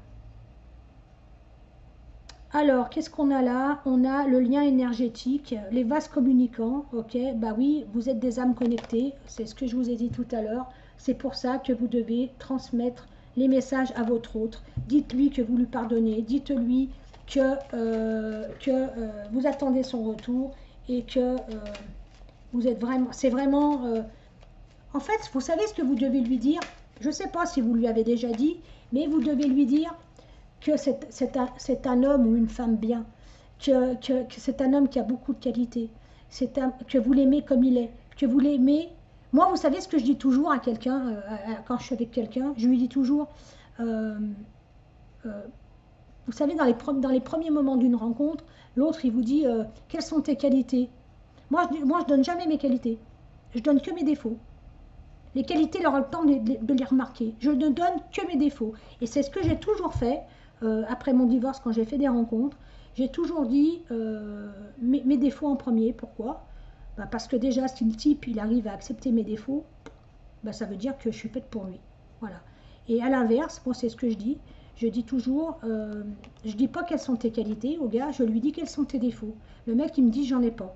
Alors, qu'est-ce qu'on a là? On a le lien énergétique, les vases communicants. Ok, bah oui, vous êtes des âmes connectées, c'est ce que je vous ai dit tout à l'heure. C'est pour ça que vous devez transmettre les messages à votre autre. Dites-lui que vous lui pardonnez, dites-lui que vous attendez son retour et que vous êtes vraiment, c'est vraiment. En fait, vous savez ce que vous devez lui dire. Je ne sais pas si vous lui avez déjà dit, mais vous devez lui dire que c'est un homme ou une femme bien, que c'est un homme qui a beaucoup de qualités, que vous l'aimez comme il est, que vous l'aimez. Moi, vous savez ce que je dis toujours à quelqu'un, quand je suis avec quelqu'un, je lui dis toujours, euh, euh, vous savez, dans les premiers moments d'une rencontre, l'autre, il vous dit, quelles sont tes qualités? Moi, je donne jamais mes qualités, je donne que mes défauts. Les qualités, il aura le temps de les remarquer. Je ne donne que mes défauts. Et c'est ce que j'ai toujours fait après mon divorce quand j'ai fait des rencontres. J'ai toujours dit mes défauts en premier. Pourquoi? Bah, parce que déjà, si le type il arrive à accepter mes défauts, bah, ça veut dire que je suis faite pour lui. Voilà. Et à l'inverse, moi c'est ce que je dis. Je dis toujours, je dis pas quelles sont tes qualités au gars, je lui dis quels sont tes défauts. Le mec il me dit j'en ai pas.